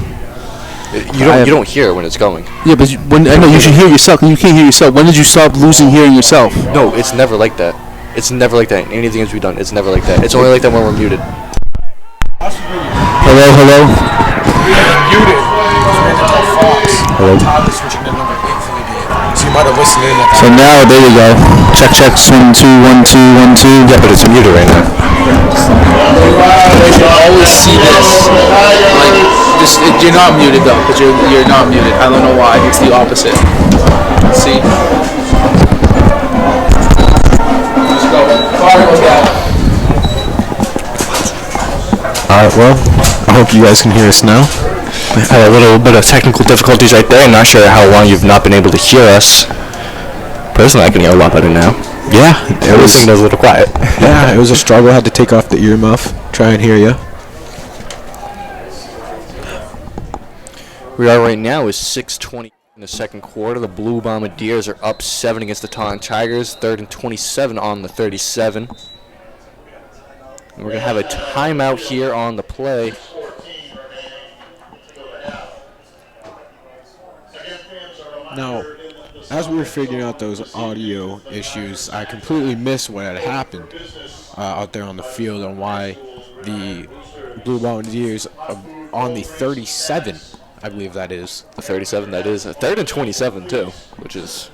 Speaker 2: You don't hear it when it's going.
Speaker 5: Yeah, but I know you should hear yourself. You can't hear yourself. When did you stop losing hearing yourself?
Speaker 2: No, it's never like that. It's never like that in anything that's we've done. It's never like that. It's only like that when we're muted.
Speaker 5: Hello, hello.
Speaker 3: Muted.
Speaker 5: Hello.
Speaker 3: So you might have listened in.
Speaker 5: So now, there you go. Check, 1 2 1 2 1 2.
Speaker 2: Yeah, but it's muted right now.
Speaker 5: You should always see this. You're not muted though, but you're not muted. I don't know why. It's the opposite. See? Just go.
Speaker 4: Alright, well, I hope you guys can hear us now.
Speaker 2: We had a little bit of technical difficulties right there. I'm not sure how long you've not been able to hear us. Personally, I can hear a lot better now.
Speaker 4: Yeah,
Speaker 2: Everything was a little quiet.
Speaker 4: Yeah, it was a struggle. I had to take off the earmuff, try and hear you.
Speaker 2: We are right now is 6:20 in the second quarter. The Blue Bombardiers are up 7 against the Taunton Tigers. 3rd and 27 on the 37. And we're going to have a timeout here on the play.
Speaker 3: Now, as we were figuring out those audio issues, I completely missed what had happened out there on the field and why the Blue Bombardiers on the 37, I believe that is.
Speaker 2: The 37, that is. 3rd and 27, too, which is...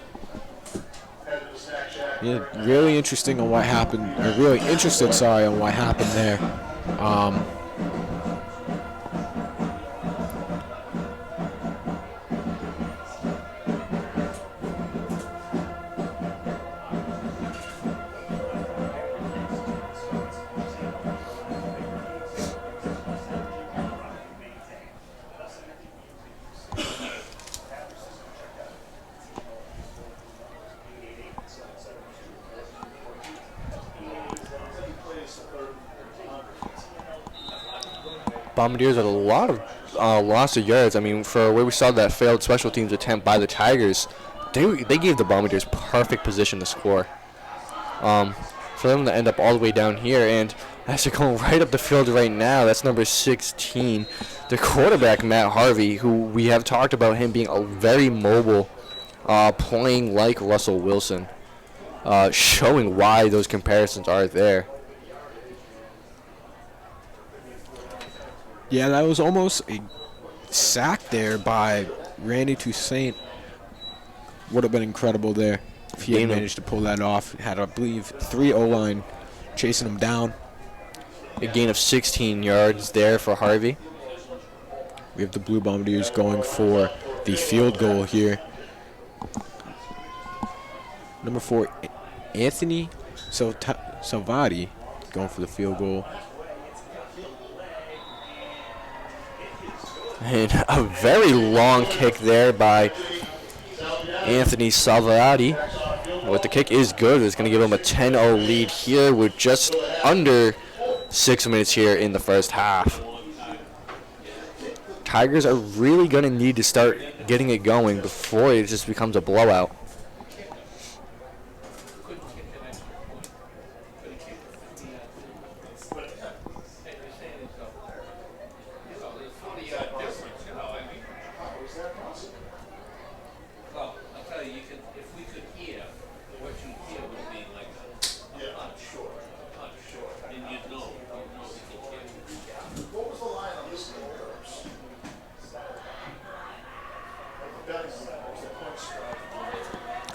Speaker 3: Yeah, really interesting on what happened, or really interested, sorry, on what happened there.
Speaker 2: Bombardiers had a lot of loss of yards. I mean, for where we saw that failed special teams attempt by the Tigers, they gave the Bombardiers perfect position to score. For them to end up all the way down here, and as they're going right up the field right now, that's number 16, the quarterback, Matt Harvey, who we have talked about him being a very mobile, playing like Russell Wilson, showing why those comparisons are there.
Speaker 3: Yeah, that was almost a sack there by Randy Toussaint. Would have been incredible there if he had managed to pull that off. Had, I believe, 3 O-line chasing him down.
Speaker 2: A gain of 16 yards there for Harvey.
Speaker 3: We have the Blue Bombardiers going for the field goal here. Number 4, Anthony Salvati going for the field goal.
Speaker 2: And a very long kick there by Anthony Salvati. But the kick is good. It's going to give him a 10-0 lead here with just under 6 minutes here in the first half. Tigers are really going to need to start getting it going before it just becomes a blowout.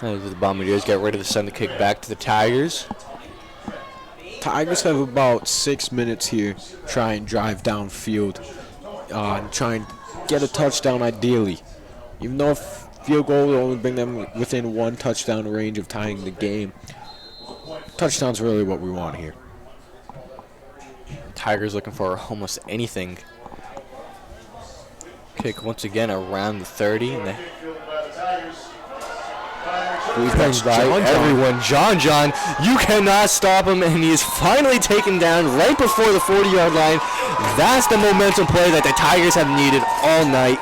Speaker 2: As the Bombardiers get ready to send the kick back to the Tigers.
Speaker 3: Tigers have about 6 minutes here. Try and drive downfield. And try and get a touchdown ideally. Even though field goal will only bring them within 1 touchdown range of tying the game. Touchdown's really what we want here.
Speaker 2: Tigers looking for almost anything. Kick once again around the 30. And everyone. John, you cannot stop him, and he is finally taken down right before the 40-yard line. That's the momentum play that the Tigers have needed all night.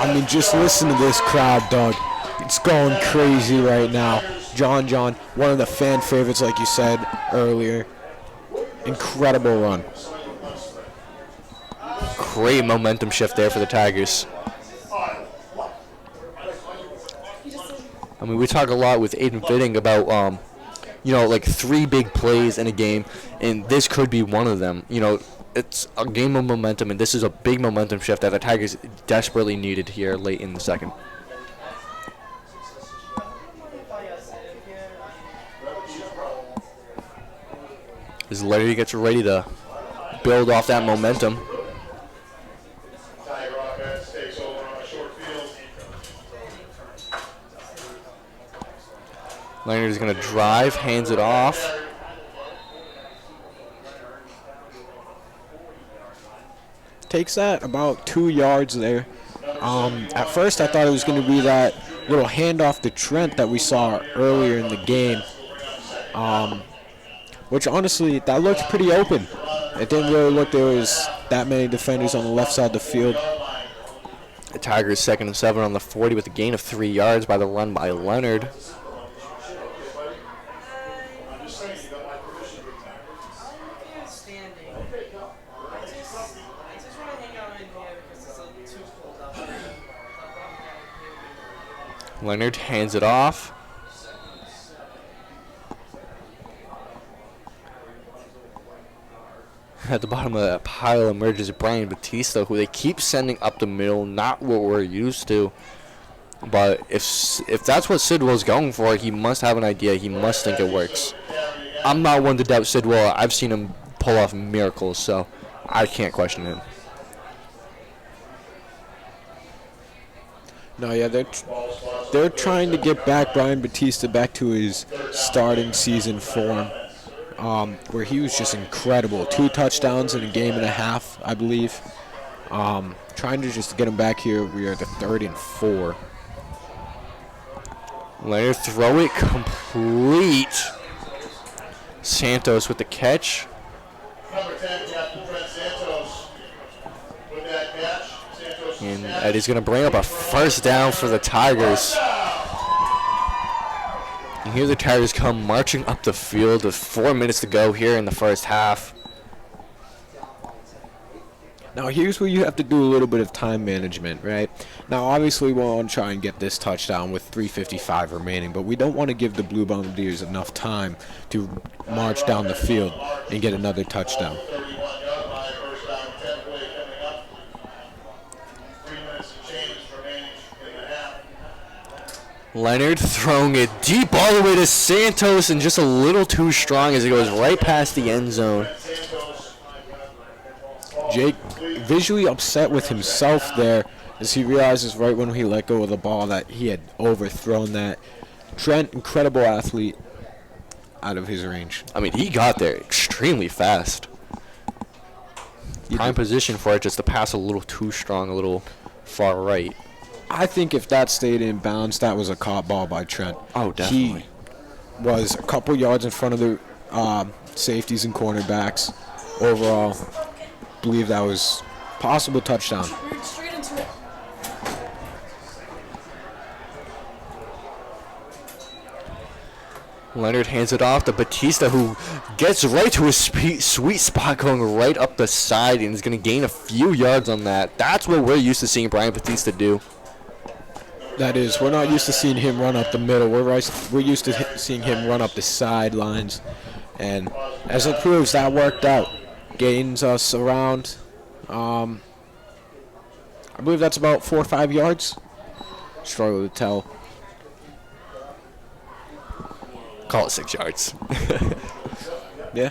Speaker 3: I mean, just listen to this crowd, Doug. It's going crazy right now. John, one of the fan favorites, like you said earlier. Incredible run.
Speaker 2: great momentum shift there for the Tigers. I mean, we talk a lot with Aiden Fitting about, like 3 big plays in a game, and this could be one of them. It's a game of momentum, and this is a big momentum shift that the Tigers desperately needed here late in the second. As Larry gets ready to build off that momentum. Leonard's going to drive, hands it off.
Speaker 3: Takes that about 2 yards there. At first, I thought it was going to be that little handoff to Trent that we saw earlier in the game, which honestly, that looked pretty open. It didn't really look there was that many defenders on the left side of the field.
Speaker 2: The Tigers 2nd and 7 on the 40 with a gain of 3 yards by the run by Leonard. Leonard hands it off. At the bottom of that pile emerges Brian Batista, who they keep sending up the middle, not what we're used to. But if that's what Sidwell's going for, he must have an idea. He must think it works. I'm not one to doubt Sidwell. I've seen him pull off miracles, so I can't question him.
Speaker 3: No, yeah, they're trying to get back Brian Batista back to his starting season form, where he was just incredible. 2 touchdowns in a game and a half, I believe. Trying to just get him back here. We are the 3rd and 4.
Speaker 2: Leonard throw it complete. Santos with the catch.
Speaker 1: Number 10, Captain Trent Santos with that catch.
Speaker 2: And Eddie's going to bring up a first down for the Tigers. And here the Tigers come marching up the field with 4 minutes to go here in the first half.
Speaker 3: Now here's where you have to do a little bit of time management, right? Now obviously we want to try and get this touchdown with 3:55 remaining, but we don't want to give the Blue Bombardiers enough time to march down the field and get another touchdown.
Speaker 2: Leonard throwing it deep all the way to Santos, and just a little too strong as it goes right past the end zone.
Speaker 3: Jake visually upset with himself there as he realizes right when he let go of the ball that he had overthrown that. Trent, incredible athlete, out of his range.
Speaker 2: I mean, he got there extremely fast. Prime position for it, just the pass a little too strong, a little far right.
Speaker 3: I think if that stayed in bounds, that was a caught ball by Trent.
Speaker 2: Oh, definitely.
Speaker 3: He was a couple yards in front of the safeties and cornerbacks. Overall, believe that was possible touchdown.
Speaker 6: Straight into it.
Speaker 2: Leonard hands it off to Batista, who gets right to his sweet spot, going right up the side, and is going to gain a few yards on that. That's what we're used to seeing Brian Batista do.
Speaker 3: That is, we're not used to seeing him run up the middle. We're used to seeing him run up the sidelines, and as it proves, that worked out. Gains us around, I believe that's about 4 or 5 yards. Struggle to tell.
Speaker 2: Call it 6 yards.
Speaker 3: Yeah.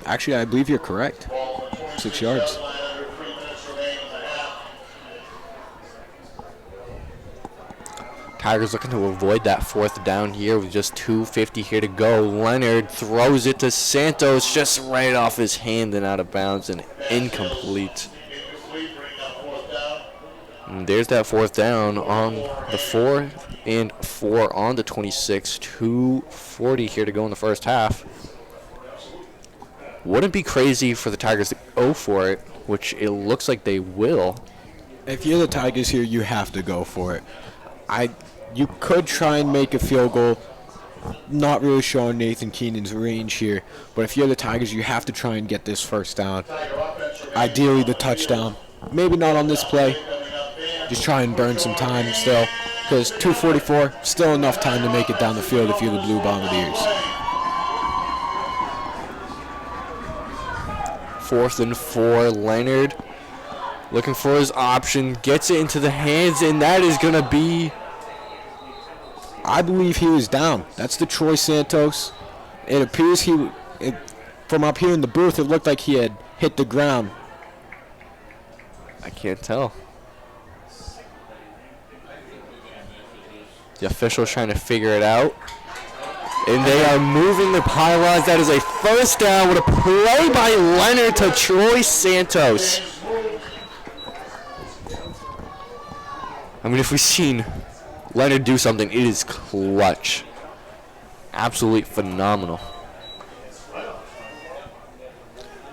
Speaker 3: Actually, I believe you're correct. 6 yards.
Speaker 2: Tigers looking to avoid that 4th down here with just 2:50 here to go. Leonard throws it to Santos just right off his hand and out of bounds and incomplete. And there's that 4th down on the 4th and 4 on the 26. 2:40 here to go in the first half. Wouldn't be crazy for the Tigers to go for it, which it looks like they will.
Speaker 3: If you're the Tigers here, you have to go for it. You could try and make a field goal, not really showing Nathan Keenan's range here. But if you're the Tigers, you have to try and get this first down. Ideally, the touchdown. Maybe not on this play. Just try and burn some time still. Because 2:44, still enough time to make it down the field if you're the Blue Bombardiers.
Speaker 2: 4th and 4, Leonard looking for his option, gets it into the hands, and that is going to be...
Speaker 3: I believe he was down. That's the Troy Santos. It appears from up here in the booth, it looked like he had hit the ground.
Speaker 2: I can't tell. The official's trying to figure it out. And they are moving the pylons. That is a first down with a play by Leonard to Troy Santos. I mean, if we've seen Leonard do something, it is clutch. Absolutely phenomenal.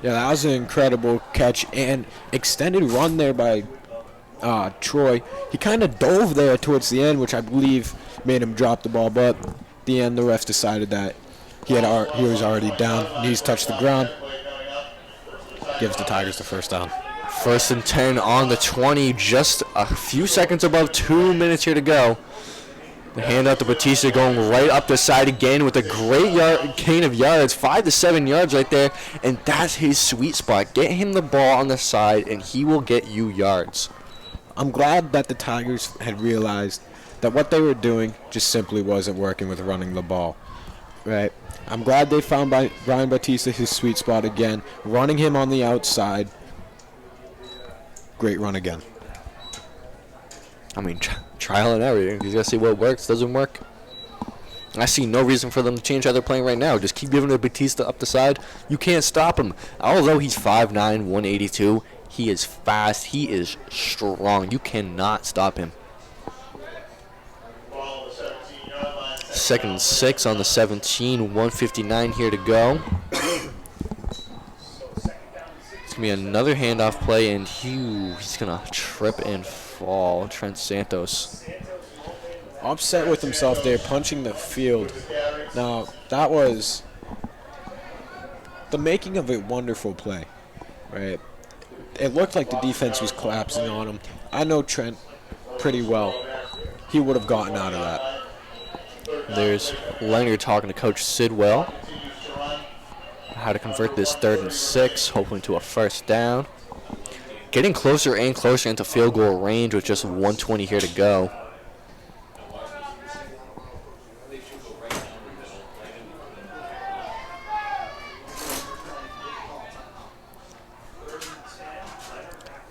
Speaker 3: Yeah, that was an incredible catch and extended run there by Troy. He kind of dove there towards the end, which I believe made him drop the ball, but at the end the refs decided that he was already down. Knees touched the ground. Gives the Tigers the first down.
Speaker 2: 1st and 10 on the 20, just a few seconds above 2 minutes here to go. The handout to Batista going right up the side again with a great gain of yards, 5 to 7 yards right there, and that's his sweet spot. Get him the ball on the side, and he will get you yards.
Speaker 3: I'm glad that the Tigers had realized that what they were doing just simply wasn't working with running the ball. Right? I'm glad they found Brian Batista his sweet spot again, running him on the outside. Great run again.
Speaker 2: I mean, trial and error. You gotta see what works, doesn't work. I see no reason for them to change how they're playing right now. Just keep giving it to Batista up the side. You can't stop him. Although he's 5'9", 182, he is fast. He is strong. You cannot stop him. 2nd and 6 on the 17, 1:59 here to go. It's going to be another handoff play, and he's going to trip and fall. Trent Santos.
Speaker 3: Upset with himself there, punching the field. Now, that was the making of a wonderful play, right? It looked like the defense was collapsing on him. I know Trent pretty well. He would have gotten out of that.
Speaker 2: There's Leonard talking to Coach Sidwell. How to convert this 3rd and 6, hopefully to a first down. Getting closer and closer into field goal range with just 1:20 here to go.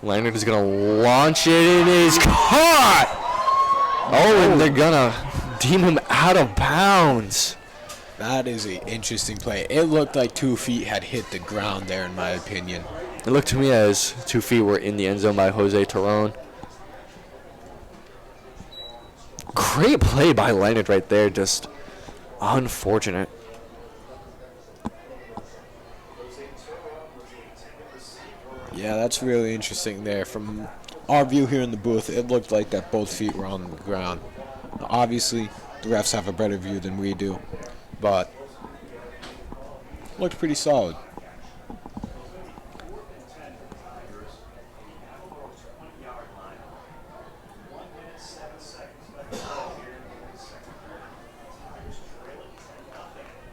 Speaker 2: Leonard is going to launch it, and it is caught! Oh, and they're going to deem him out of bounds.
Speaker 3: That is an interesting play. It looked like 2 feet had hit the ground there, in my opinion.
Speaker 2: It looked to me as 2 feet were in the end zone by Jose Terron. Great play by Leonard right there, just unfortunate.
Speaker 3: Yeah, that's really interesting there. From our view here in the booth, it looked like that both feet were on the ground. Obviously, the refs have a better view than we do, but looked pretty solid.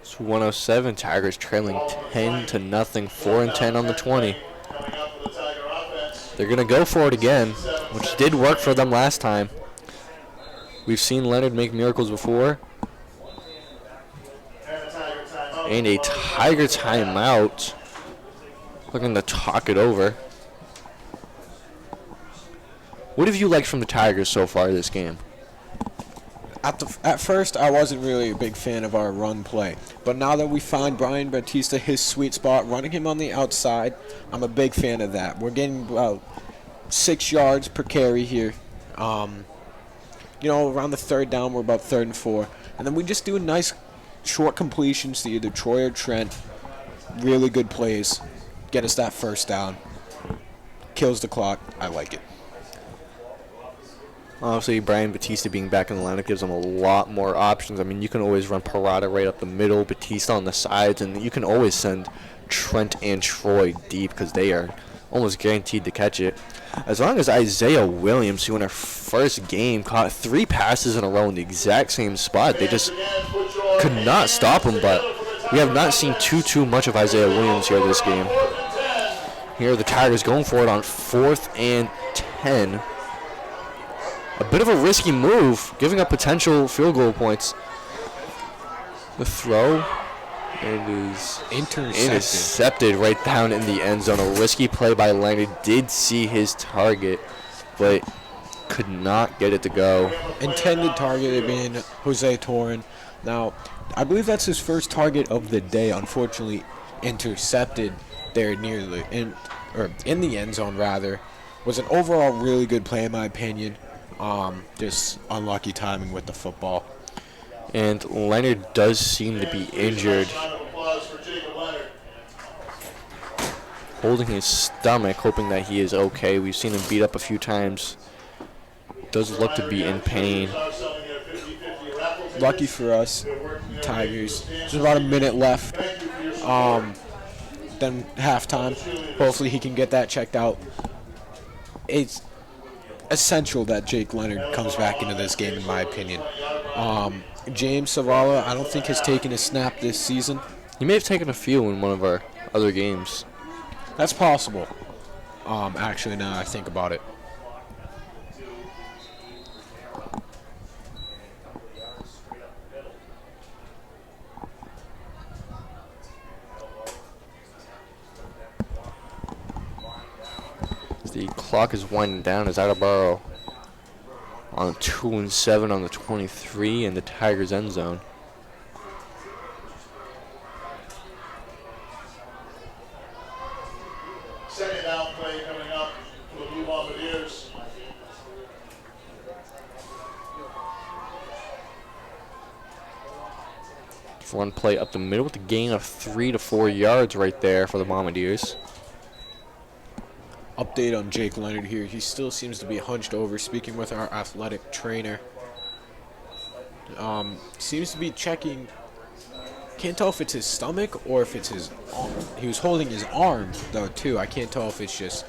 Speaker 2: It's 107. Tigers trailing 10-0, 4 and 10 on the 20. They're gonna go for it again, which did work for them last time. We've seen Leonard make miracles before. And a Tiger timeout. Looking to talk it over. What have you liked from the Tigers so far this game?
Speaker 3: At first, I wasn't really a big fan of our run play. But now that we find Brian Batista his sweet spot, running him on the outside, I'm a big fan of that. We're getting about 6 yards per carry here. Around the 3rd down, we're about 3rd and 4. And then we just do nice short completions to either Troy or Trent. Really good plays. Get us that first down. Kills the clock. I like it.
Speaker 2: Obviously, Brian Batista being back in the lineup gives them a lot more options. I mean, you can always run Parada right up the middle, Batista on the sides, and you can always send Trent and Troy deep because they are almost guaranteed to catch it. As long as Isaiah Williams, who in our first game caught 3 passes in a row in the exact same spot, they just could not stop him, but we have not seen too much of Isaiah Williams here this game. Here the Tigers going for it on 4th and 10. A bit of a risky move, giving up potential field goal points. The throw, it is intercepted right down in the end zone. A risky play by Leonard. Did see his target, but could not get it to go.
Speaker 3: Intended target being Jose Torren. Now, I believe that's his first target of the day. Unfortunately, intercepted there nearly in the end zone rather. Was an overall really good play in my opinion. Just unlucky timing with the football.
Speaker 2: And Leonard does seem to be injured. Holding his stomach, hoping that he is okay. We've seen him beat up a few times. Does look to be in pain.
Speaker 3: Lucky for us, Tigers. There's about a minute left. Then halftime. Hopefully he can get that checked out. It's essential that Jake Leonard comes back into this game, in my opinion. James Savala, I don't think has taken a snap this season.
Speaker 2: He may have taken a few in one of our other games.
Speaker 3: That's possible. Actually, now I think about it.
Speaker 2: The clock is winding down as Attleboro on 2-7 on the 23 in the Tigers' end zone.
Speaker 1: Second down play coming up for the Blue Bombardiers.
Speaker 2: Run play up the middle with a gain of 3 to 4 yards right there for the Bombardiers.
Speaker 3: Update on Jake Leonard here. He still seems to be hunched over. Speaking with our athletic trainer, seems to be checking. Can't tell if it's his stomach or if it's his arm. He was holding his arm though too. I can't tell if it's just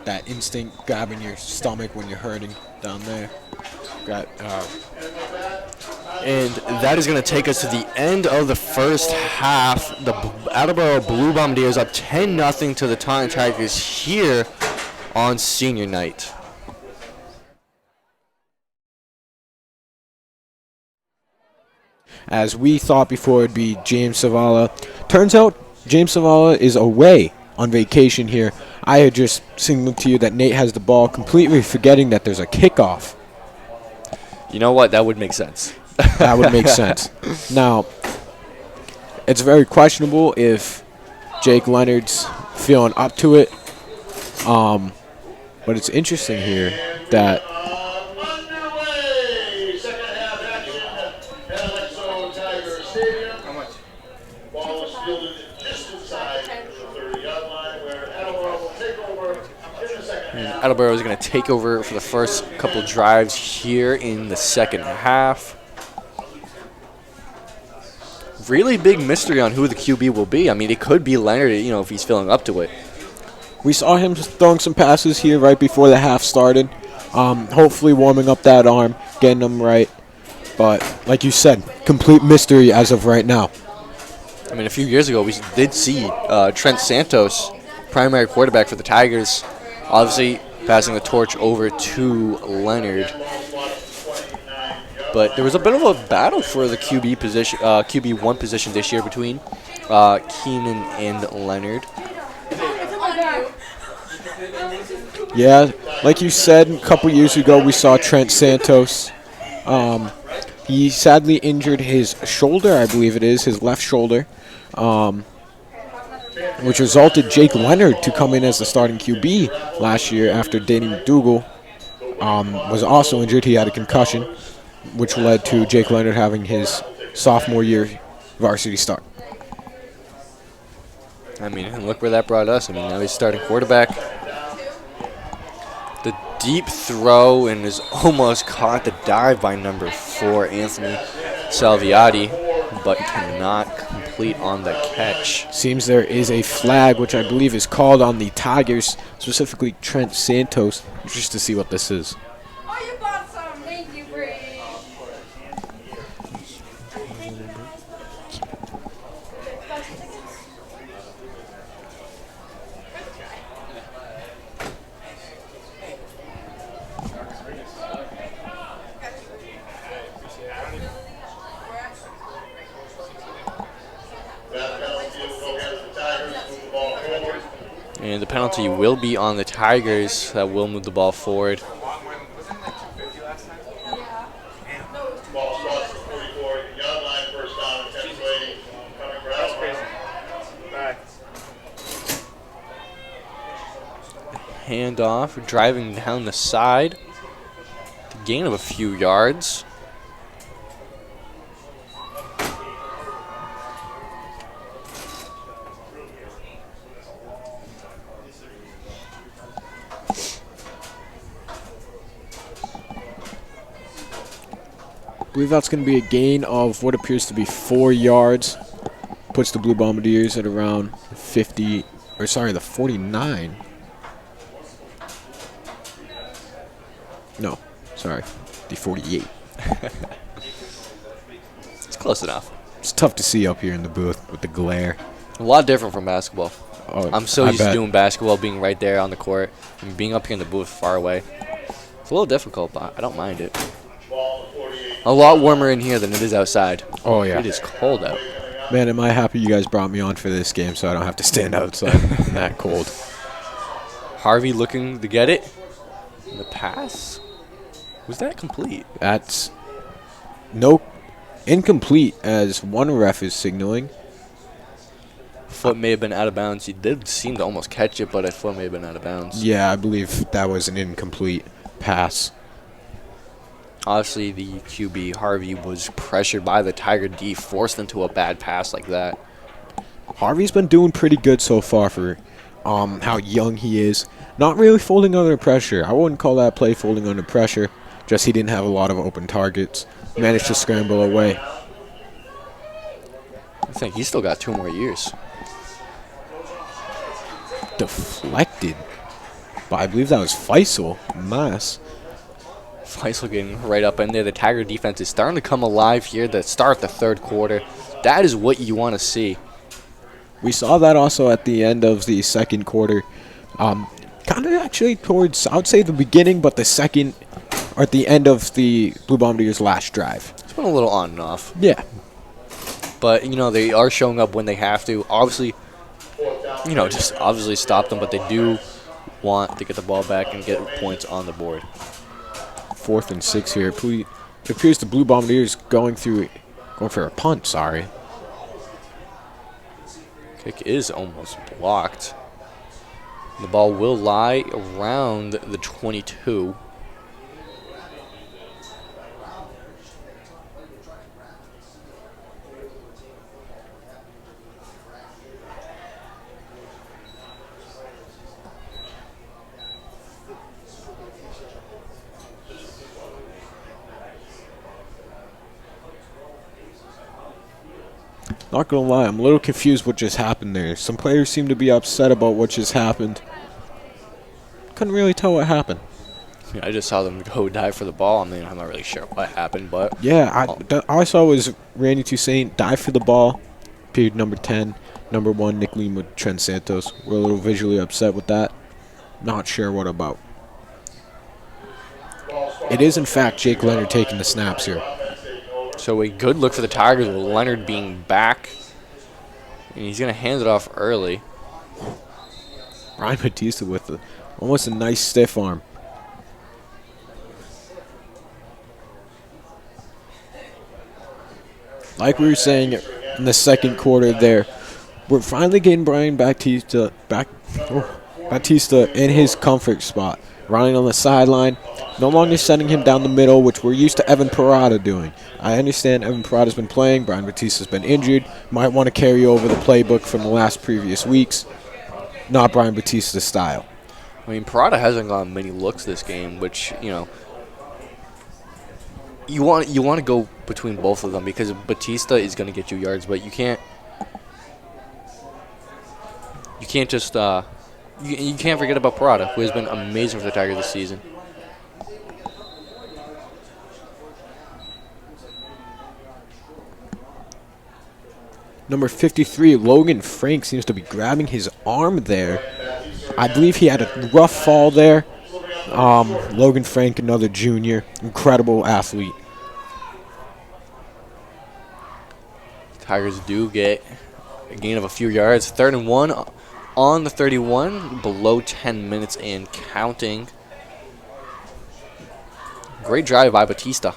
Speaker 3: that instinct grabbing your stomach when you're hurting down there.
Speaker 2: And that is going to take us to the end of the first half. The Attleboro Blue Bombardiers up 10-0 to the Taunton Tigers here on senior night.
Speaker 3: As we thought before it'd be James Savala. Turns out James Savala is away on vacation here. I had just signaled to you that Nate has the ball, completely forgetting that there's a kickoff.
Speaker 2: You know what? That would make sense.
Speaker 3: That would make sense. Now, it's very questionable if Jake Leonard's feeling up to it. But it's interesting here that
Speaker 1: Underway. Second half action at Attleboro Tiger Stadium. How much? Ball is fielded just inside the 30-yard line, where Attleboro will take over in the second half.
Speaker 2: Attleboro is going to take over for the first couple drives here in the second half. Really big mystery on who the QB will be. I mean, it could be Leonard, you know, if he's feeling up to it.
Speaker 3: we saw him throwing some passes here right before the half started. Hopefully warming up that arm, getting them right. But like you said, complete mystery as of right now.
Speaker 2: I mean, a few years ago, we did see Trent Santos, primary quarterback for the Tigers, obviously passing the torch over to Leonard. But there was a bit of a battle for the QB position, QB1 position this year between Keenan and Leonard.
Speaker 3: Yeah, like you said, a couple years ago we saw Trent Santos. He sadly injured his shoulder, I believe it is, his left shoulder, which resulted Jake Leonard to come in as the starting QB last year after Danny McDougal was also injured. He had a concussion, which led to Jake Leonard having his sophomore year varsity start.
Speaker 2: I mean, and look where that brought us. I mean, now he's starting quarterback. The deep throw and is almost caught the dive by number 4, Anthony Salviati, but cannot complete on the catch.
Speaker 3: Seems there is a flag, which I believe is called on the Tigers, specifically Trent Santos, just to see what this is.
Speaker 6: Oh, you bought some. Thank you, Bree.
Speaker 2: And the penalty will be on the Tigers. That will move the ball forward.
Speaker 1: Ball starts at 44, yard line, first down, 10 waiting, coming for Attleboro.
Speaker 2: Handoff, driving down the side. The gain of a few yards.
Speaker 3: I believe that's going to be a gain of what appears to be 4 yards. Puts the Blue Bombardiers at around 50, or sorry, the 49. No, sorry, the 48.
Speaker 2: It's close enough.
Speaker 3: It's tough to see up here in the booth with the glare.
Speaker 2: A lot different from basketball.
Speaker 3: Oh,
Speaker 2: I'm so
Speaker 3: I
Speaker 2: used to
Speaker 3: bet.
Speaker 2: doing basketball, being right there on the court, and being up here in the booth far away. It's a little difficult, but I don't mind it. A lot warmer in here than it is outside.
Speaker 3: Oh, yeah.
Speaker 2: It is cold out.
Speaker 3: Man, am I happy you guys brought me on for this game so I don't have to stand outside that cold.
Speaker 2: Harvey looking to get it. The pass? Was that complete?
Speaker 3: That's no incomplete, as one ref is signaling.
Speaker 2: Foot may have been out of bounds. He did seem to almost catch it, but his foot may have been out of bounds.
Speaker 3: Yeah, I believe that was an incomplete pass.
Speaker 2: Obviously, the QB, Harvey, was pressured by the Tiger D, forced into a bad pass like that.
Speaker 3: Harvey's been doing pretty good so far for how young he is. Not really folding under pressure. I wouldn't call that play folding under pressure. Just he didn't have a lot of open targets. Managed to scramble away.
Speaker 2: I think he's still got 2 more years.
Speaker 3: Deflected. But I believe that was Faisal Mas.
Speaker 2: Faisal getting right up in there. The Tiger defense is starting to come alive here to start the third quarter. That is what you want to see.
Speaker 3: We saw that also at the end of the second quarter. Kind of actually towards, I would say, the beginning, but the second, or at the end of the Blue Bombardiers' last drive.
Speaker 2: It's been a little on and off.
Speaker 3: Yeah.
Speaker 2: But, you know, they are showing up when they have to. Obviously, you know, just obviously stop them, but they do want to get the ball back and get points on the board.
Speaker 3: 4th and 6 here. It appears the Blue Bombardiers going for a punt, sorry.
Speaker 2: Kick is almost blocked. The ball will lie around the 22.
Speaker 3: Not gonna lie, I'm a little confused what just happened there. Some players seem to be upset about what just happened. Couldn't really tell what happened.
Speaker 2: Yeah, I just saw them go dive for the ball. I mean, I'm not really sure what happened, but
Speaker 3: Yeah, all I saw was Randy Toussaint dive for the ball. Period number 10. Number 1, Nick Lima, Trent Santos. We're a little visually upset with that. Not sure what about. It is, in fact, Jake Leonard taking the snaps here.
Speaker 2: so a good look for the Tigers with Leonard being back. And he's going to hand it off early.
Speaker 3: Ryan Batista with almost a nice stiff arm. Like we were saying in the second quarter there, we're finally getting Brian Batista in his comfort spot. Running on the sideline, no longer sending him down the middle, which we're used to Evan Parada doing. I understand Evan Parada's been playing, Brian Batista's been injured, might want to carry over the playbook from the previous weeks. Not Brian Batista's style.
Speaker 2: I mean, Parada hasn't gotten many looks this game, which, you want to go between both of them because Batista is going to get you yards, but you can't just you can't forget about Parada, who has been amazing for the Tigers this season.
Speaker 3: Number 53, Logan Frank, seems to be grabbing his arm there. I believe he had a rough fall there. Logan Frank, another junior, incredible athlete.
Speaker 2: Tigers do get a gain of a few yards. 3rd and 1 on the 31, below 10 minutes and counting. Great drive by Batista.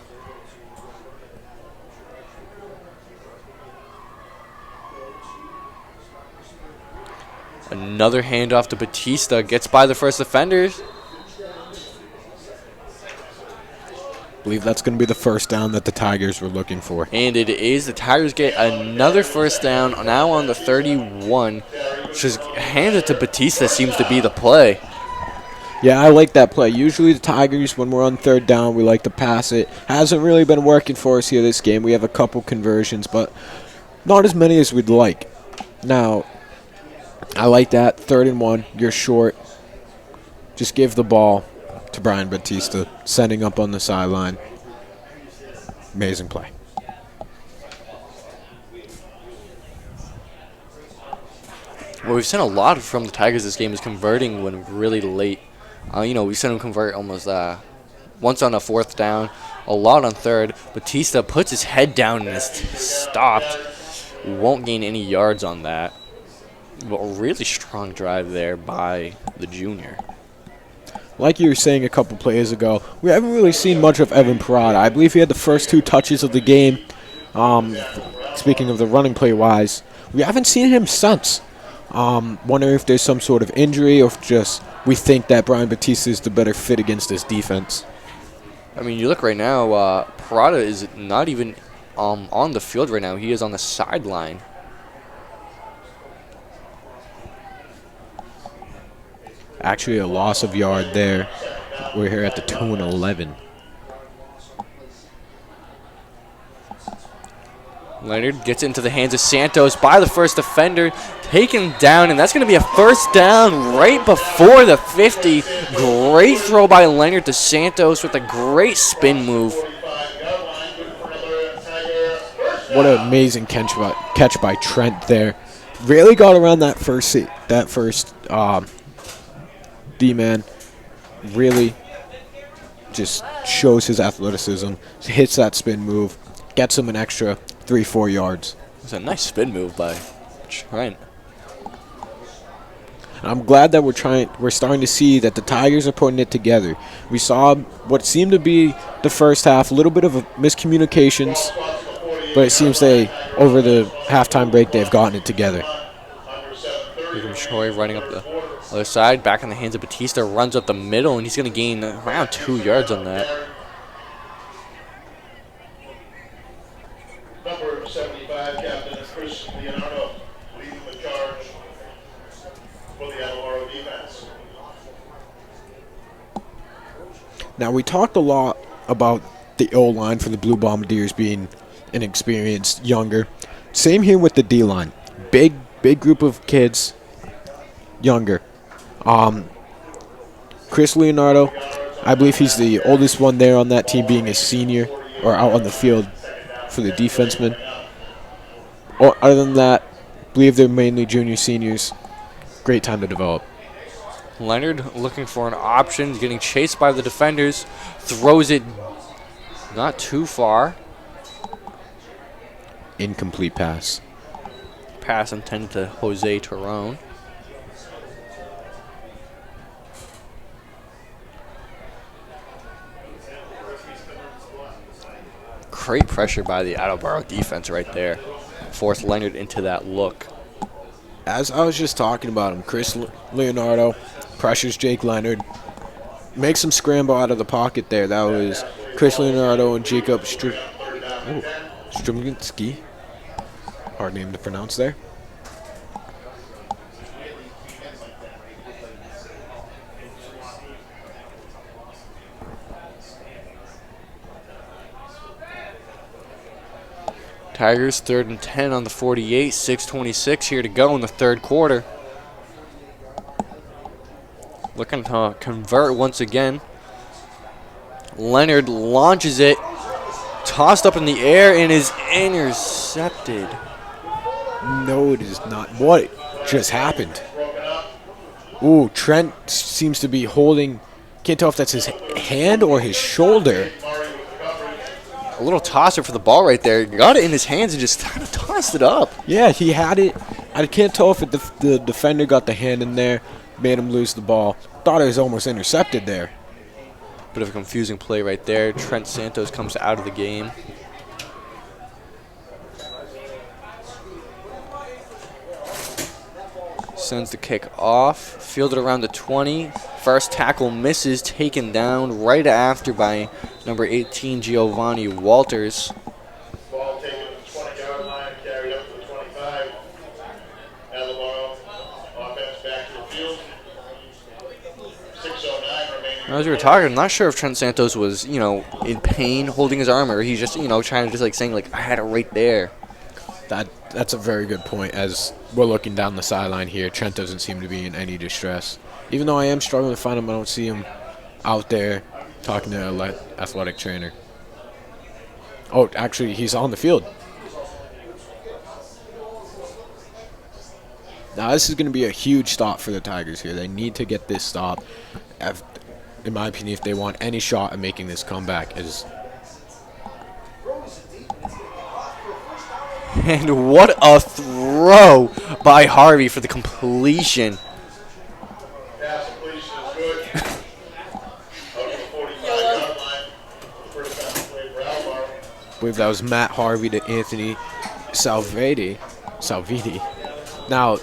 Speaker 2: Another handoff to Batista. Gets by the first defenders.
Speaker 3: I believe that's going to be the first down that the Tigers were looking for.
Speaker 2: And it is. The Tigers get another first down, now on the 31. Just hand it to Batista seems to be the play.
Speaker 3: Yeah, I like that play. Usually the Tigers, when we're on 3rd down, we like to pass it. Hasn't really been working for us here this game. We have a couple conversions, but not as many as we'd like. Now, I like that. 3rd and 1, you're short. Just give the ball to Brian Batista, setting up on the sideline. Amazing play.
Speaker 2: What we've seen a lot from the Tigers this game is converting when really late. We've seen them convert almost once on a 4th down, a lot on 3rd. Batista puts his head down and is stopped. Won't gain any yards on that. But a really strong drive there by the junior.
Speaker 3: Like you were saying a couple plays ago, we haven't really seen much of Evan Parada. I believe he had the first 2 touches of the game. Speaking of the running play-wise, we haven't seen him since. Wonder if there's some sort of injury or if just we think that Brian Batista is the better fit against this defense.
Speaker 2: I mean, you look right now, Parada is not even on the field right now. He is on the sideline.
Speaker 3: Actually, a loss of yard there. We're here at the 2 and 11.
Speaker 2: Leonard gets into the hands of Santos by the first defender, taken down, and that's going to be a first down right before the 50. Great throw by Leonard to Santos with a great spin move.
Speaker 3: What an amazing catch by Trent there. Really got around that first D-man. Really just shows his athleticism. Hits that spin move. Gets him an extra 3-4 yards.
Speaker 2: It's a nice spin move by Trent.
Speaker 3: And I'm glad that we're starting to see that the Tigers are putting it together. We saw what seemed to be the first half, a little bit of miscommunications, but it seems over the halftime break, they've gotten it together.
Speaker 2: Troy running up the other side, back in the hands of Batista, runs up the middle, and he's going to gain around 2 yards on that.
Speaker 1: Number 75, Captain Chris Leonardo, leading the charge for the Attleboro defense.
Speaker 3: Now, we talked a lot about the O-line for the Blue Bombardiers being inexperienced, younger. Same here with the D-line. Big group of kids, younger. Chris Leonardo, I believe he's the oldest one there on that team, being a senior or out on the field for the defensemen. Or other than that, I believe they're mainly junior seniors. Great time to develop.
Speaker 2: Leonard looking for an option, getting chased by the defenders, throws it not too far.
Speaker 3: Incomplete pass.
Speaker 2: Pass intended to Jose Torone. Great pressure by the Attleboro defense right there. Forced Leonard into that look.
Speaker 3: As I was just talking about him, Chris Leonardo pressures Jake Leonard. Makes him scramble out of the pocket there. That was Chris Leonardo and Jacob Struminski. Hard name to pronounce there.
Speaker 2: Tigers 3rd and 10 on the 48, 6:26 here to go in the third quarter. Looking to convert once again. Leonard launches it, tossed up in the air, and is intercepted.
Speaker 3: No, it is not. What just happened? Ooh, Trent seems to be holding, can't tell if that's his hand or his shoulder.
Speaker 2: A little tosser for the ball right there. Got it in his hands and just kind of tossed it up.
Speaker 3: Yeah, he had it. I can't tell if the defender got the hand in there, made him lose the ball. Thought it was almost intercepted there.
Speaker 2: Bit of a confusing play right there. Trent Santos comes out of the game. Sends the kick off. Fielded around the 20. First tackle misses. Taken down right after by number 18, Giovanni Walters.
Speaker 1: Ball taken to the 20-yard line, carried up to the 25. Attleboro, offense back to the field. 6:09 remaining.
Speaker 2: As we were talking, I'm not sure if Trent Santos was, in pain holding his arm, or he's just, trying to just like saying like, I had it right there.
Speaker 3: That's a very good point. As we're looking down the sideline here, Trent doesn't seem to be in any distress. Even though I am struggling to find him, I don't see him out there talking to an athletic trainer. Oh, actually, he's on the field. Now, this is going to be a huge stop for the Tigers here. They need to get this stop, in my opinion, if they want any shot at making this comeback.
Speaker 2: And what a throw by Harvey for the completion.
Speaker 1: Pass completion is good. Out to the 45-yard line. First down play for Attleboro.
Speaker 3: I believe that was Matt Harvey to Anthony Salviti. Now,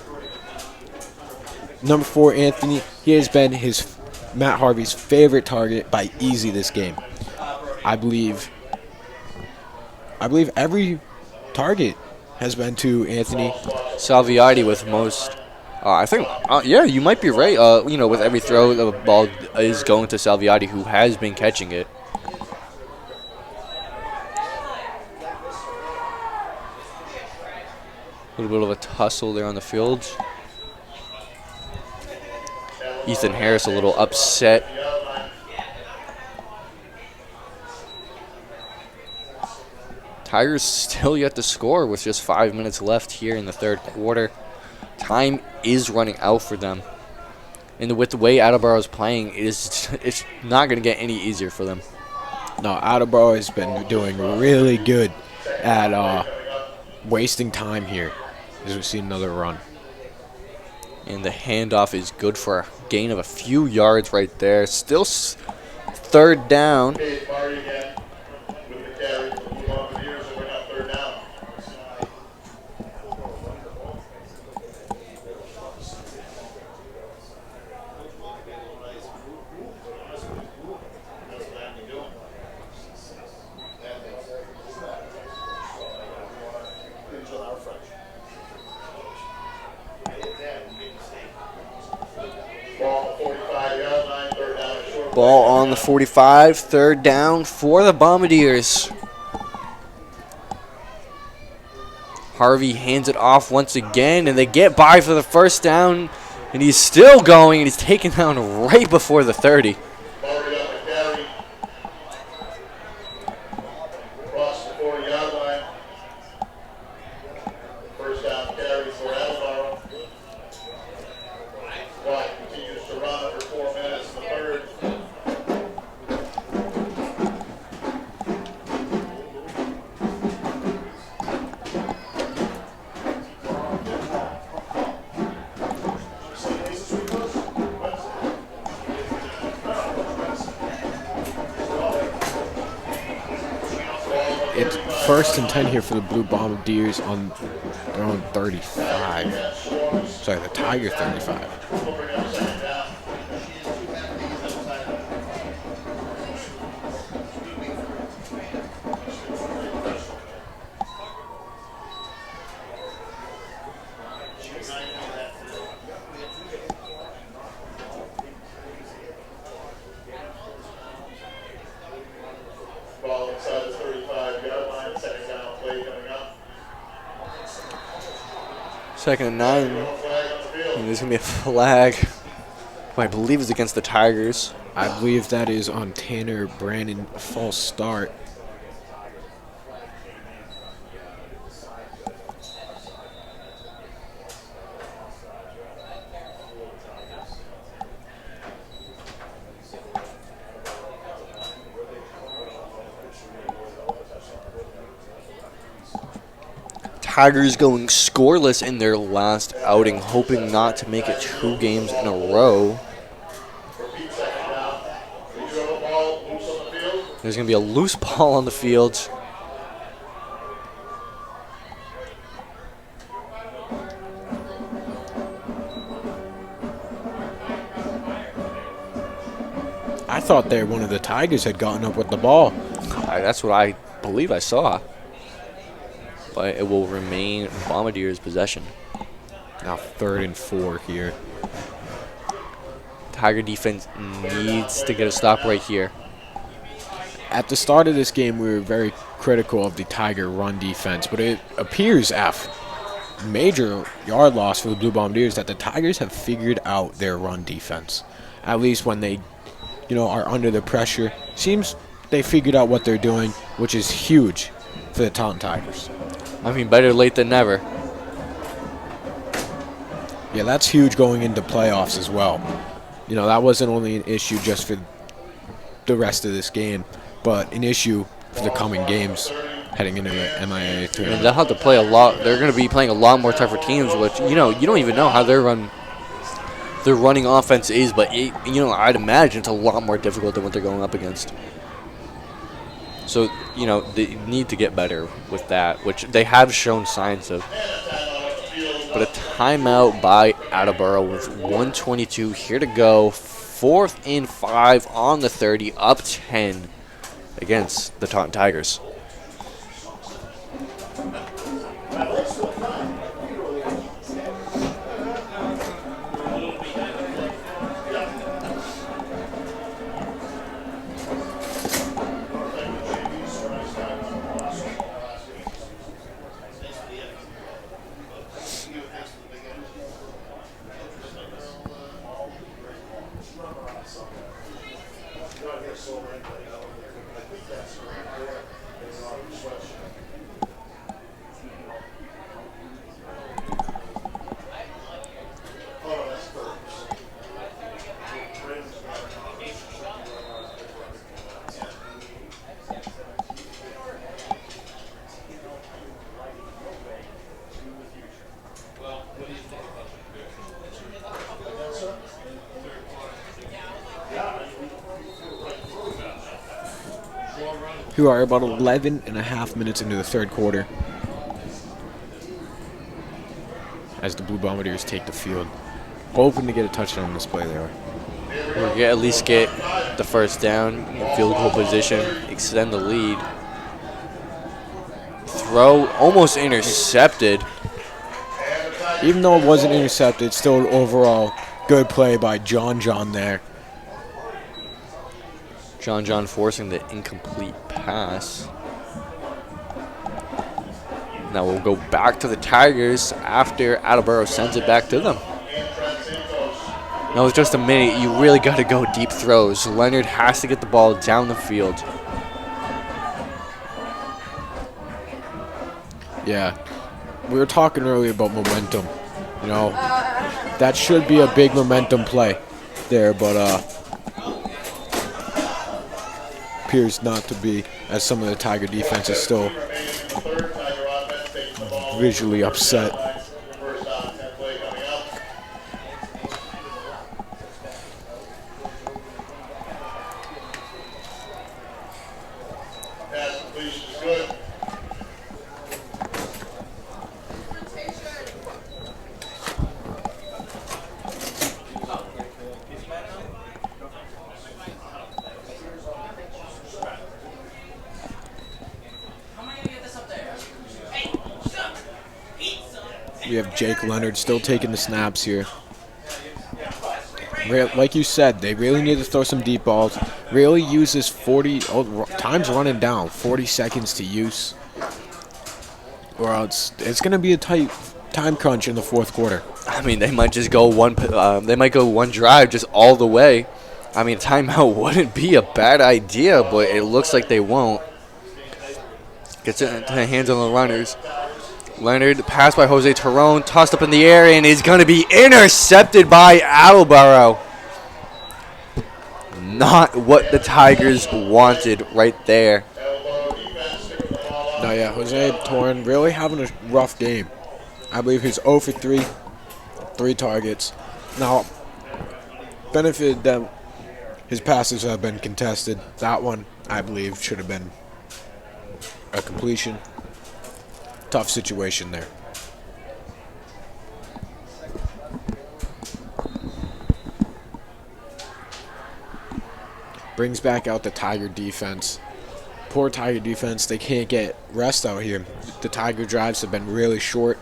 Speaker 3: number 4, Anthony, he has been Matt Harvey's favorite target by easy this game. I believe every target has been to Anthony
Speaker 2: Salviati with most. I think, yeah, you might be right. With every throw, the ball is going to Salviati, who has been catching it. A little bit of a tussle there on the field. Ethan Harris a little upset. Tigers still yet to score with just 5 minutes left here in the third quarter. Time is running out for them. And with the way Attleboro is playing, it's not going to get any easier for them.
Speaker 3: No, Attleboro has been doing really good at wasting time here as we see another run.
Speaker 2: And the handoff is good for a gain of a few yards right there. Still third down.
Speaker 1: Case Murray again with the carry for the Bombardiers, and we're now third down. Ball 45-yard line, third down and short.
Speaker 2: Ball on the 45, third down for the Bombardiers. Harvey hands it off once again, and they get by for the first down, and he's still going, and he's taken down right before the 30.
Speaker 1: Murray on the carry. Across the 40-yard line. First down carry for Attleboro. Clock continues to run for 4 minutes in the third.
Speaker 3: It's 1st and 10 here for the Blue Bombardiers on their own 35. Sorry, the Tiger 35.
Speaker 2: 2nd and 9. And there's going to be a flag, who I believe is against the Tigers.
Speaker 3: I believe that is on Tanner Brandon, a false start.
Speaker 2: Tigers going scoreless in their last outing, hoping not to make it 2 games in a row. There's going to be a loose ball on the field.
Speaker 3: I thought there one of the Tigers had gotten up with the ball.
Speaker 2: That's what I believe I saw. But it will remain Bombardiers' possession.
Speaker 3: Now 3rd and 4 here.
Speaker 2: Tiger defense needs to get a stop right here.
Speaker 3: At the start of this game, we were very critical of the Tiger run defense, but it appears after major yard loss for the Blue Bombardiers that the Tigers have figured out their run defense. At least when they, are under the pressure. Seems they figured out what they're doing, which is huge for the Taunton Tigers.
Speaker 2: I mean, better late than never.
Speaker 3: Yeah, that's huge going into playoffs as well. That wasn't only an issue just for the rest of this game, but an issue for the coming games heading into the MIA
Speaker 2: And
Speaker 3: tournament.
Speaker 2: they'll have to play a lot. They're going to be playing a lot more tougher teams, which, you don't even know how their running offense is, but, I'd imagine it's a lot more difficult than what they're going up against. So, they need to get better with that, which they have shown signs of. But a timeout by Attleboro with 1:22 here to go. 4th and 5 on the 30, up 10 against the Taunton Tigers.
Speaker 3: We are about 11 and a half minutes into the 3rd quarter as the Blue Bombardiers take the field. Hoping to get a touchdown on this play there.
Speaker 2: We'll at least get the first down, field goal position, extend the lead. Throw almost intercepted.
Speaker 3: Even though it wasn't intercepted, still overall good play by John there.
Speaker 2: John forcing the incomplete pass. Now we'll go back to the Tigers after Attleboro sends it back to them. Now with just a minute, you really got to go deep throws. Leonard has to get the ball down the field.
Speaker 3: Yeah, we were talking earlier about momentum. That should be a big momentum play there, but appears not to be, as some of the Tiger defense is still visually upset. We have Jake Leonard still taking the snaps here. Like you said, they really need to throw some deep balls. Really use this time's running down, 40 seconds to use. Or else it's going to be a tight time crunch in the fourth quarter.
Speaker 2: I mean, they might just go they might go one drive just all the way. I mean, timeout wouldn't be a bad idea, but it looks like they won't. Gets it into the hands of the runners. Leonard, pass by Jose Terron, tossed up in the air, and is going to be intercepted by Attleboro. Not what the Tigers wanted right there.
Speaker 3: No, yeah, Jose Terron really having a rough game. I believe he's 0 for 3, 3 targets. Now, benefited that his passes have been contested. That one, I believe, should have been a completion. Tough situation there. Brings back out the Tiger defense. Poor Tiger defense. They can't get rest out here. The Tiger drives have been really short.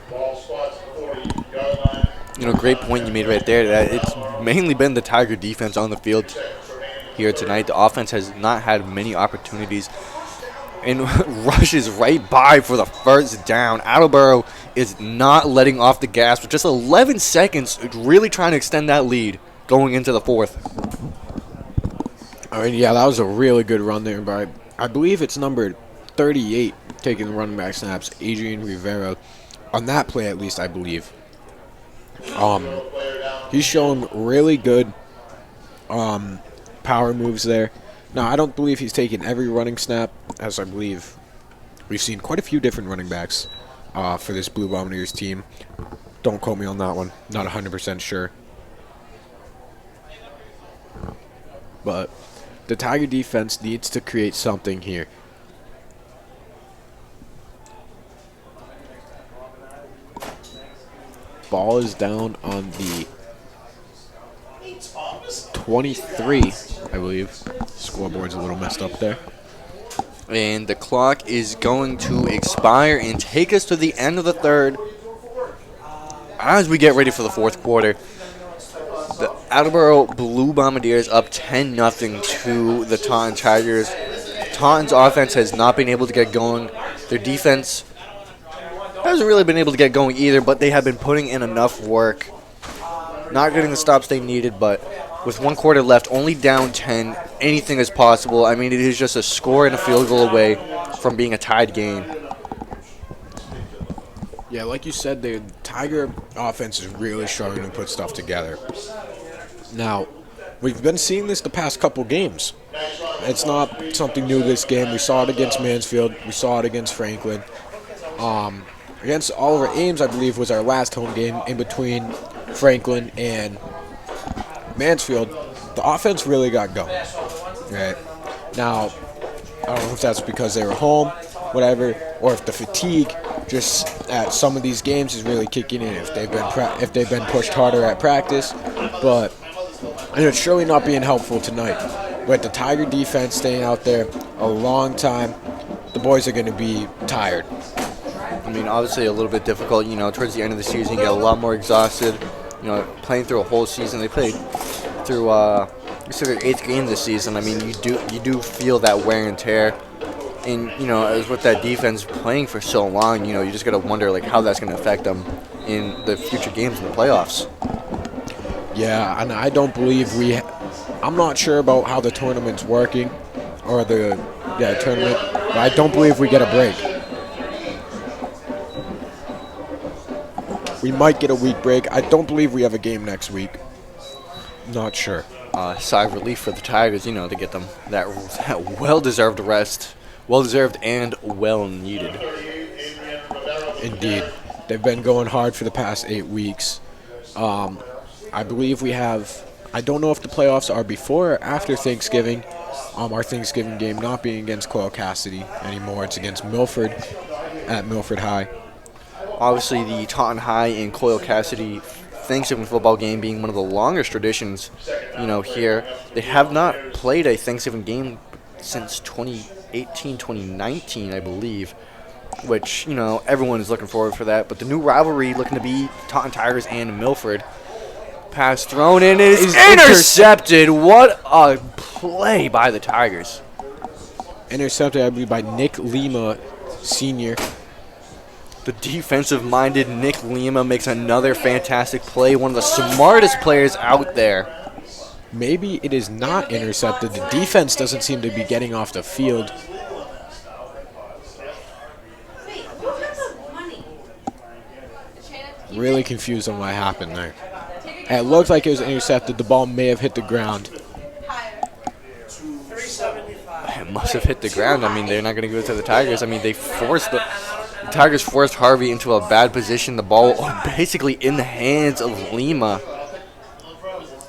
Speaker 2: You know, great point you made right there. That it's mainly been the Tiger defense on the field here tonight. The offense has not had many opportunities and rushes right by for the first down. Attleboro is not letting off the gas with just 11 seconds, really trying to extend that lead going into the fourth.
Speaker 3: I mean, yeah, that was a really good run there by, I believe it's number 38, taking the running back snaps, Adrian Rivera. On that play, at least, I believe. He's showing really good power moves there. Now, I don't believe he's taken every running snap, as I believe we've seen quite a few different running backs for this Blue Bombardiers team. Don't quote me on that one. Not 100% sure. But the Tiger defense needs to create something here. Ball is down on the 23, I believe. Scoreboard's a little messed up there.
Speaker 2: And the clock is going to expire and take us to the end of the third. As we get ready for the fourth quarter, the Attleboro Blue Bombardiers up 10-0 to the Taunton Tigers. Taunton's offense has not been able to get going. Their defense hasn't really been able to get going either, but they have been putting in enough work. Not getting the stops they needed, but with 1 quarter left, only down 10, anything is possible. I mean, it is just a score and a field goal away from being a tied game.
Speaker 3: Yeah, like you said, the Tiger offense is really struggling to put stuff together. Now, we've been seeing this the past couple games. It's not something new this game. We saw it against Mansfield. We saw it against Franklin. Against Oliver Ames, I believe, was our last home game in between Franklin and Mansfield. The offense really got going. Right now, I don't know if that's because they were home, whatever, or if the fatigue just at some of these games is really kicking in. If they've been pushed harder at practice, but it's surely not being helpful tonight. With the Tiger defense staying out there a long time, the boys are going to be tired.
Speaker 2: I mean, obviously a little bit difficult, you know, towards the end of the season, you get a lot more exhausted. You know, playing through a whole season. They played through this is their 8th game this season. I mean, you do feel that wear and tear. And, you know, as with that defense playing for so long, you know, you just got to wonder, like, how that's going to affect them in the future games in the playoffs.
Speaker 3: Yeah, and I don't believe I'm not sure about how the tournament's working, or the tournament, but I don't believe we get a break. We might get a week break. I don't believe we have a game next week. Not sure.
Speaker 2: Sigh of relief for the Tigers, you know, to get them that well-deserved rest. Well-deserved and well-needed.
Speaker 3: Indeed. They've been going hard for the past 8 weeks. I believe we have, I don't know if the playoffs are before or after Thanksgiving. Our Thanksgiving game not being against Coyle Cassidy anymore. It's against Milford at Milford High.
Speaker 2: Obviously, the Taunton High and Coyle Cassidy Thanksgiving football game being one of the longest traditions, you know, here. They have not played a Thanksgiving game since 2018, 2019, I believe, which, you know, everyone is looking forward for that. But the new rivalry looking to be Taunton Tigers and Milford. Pass thrown in is intercepted. What a play by the Tigers.
Speaker 3: Intercepted, I believe, by Nick Lima, senior.
Speaker 2: The defensive-minded Nick Lima makes another fantastic play. One of the smartest players out there.
Speaker 3: Maybe it is not intercepted. The defense doesn't seem to be getting off the field.
Speaker 6: Wait, who got the money?
Speaker 3: Really confused on what happened there. It looked like it was intercepted. The ball may have hit the ground.
Speaker 2: It must have hit the ground. I mean, they're not going to give it to the Tigers. I mean, the Tigers forced Harvey into a bad position. The ball basically in the hands of Lima.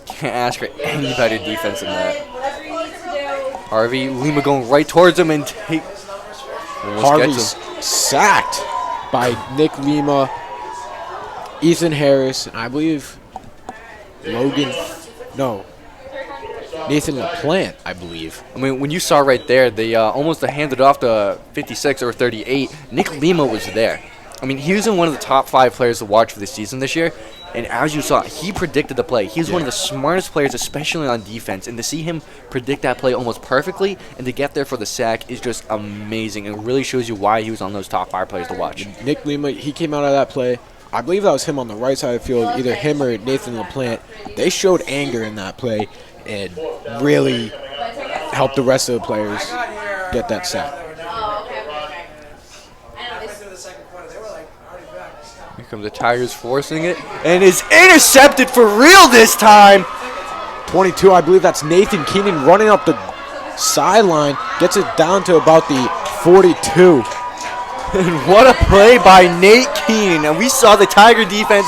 Speaker 2: Can't ask for any better defense than that.
Speaker 6: Whatever you need to do.
Speaker 2: Harvey, Lima going right towards him and take.
Speaker 3: Harvey's sacked by Nick Lima, Ethan Harris, and I believe Nathan LaPlante, I believe.
Speaker 2: I mean, when you saw right there, they almost handed off to 56 or 38. Nick Lima was there. I mean, he was one of the top 5 players to watch for the season this year. And as you saw, he predicted the play. He's one of the smartest players, especially on defense. And to see him predict that play almost perfectly and to get there for the sack is just amazing. And it really shows you why he was on those top 5 players to watch.
Speaker 3: Nick Lima, he came out of that play. I believe that was him on the right side of the field, either him or Nathan LaPlante. They showed anger in that play and really helped the rest of the players get that sack.
Speaker 6: Oh, okay. I know this.
Speaker 2: Here comes the Tigers forcing it. And is intercepted for real this time.
Speaker 3: 22, I believe that's Nathan Keenan running up the sideline. Gets it down to about the 42.
Speaker 2: And what a play by Nate Keenan. And we saw the Tiger defense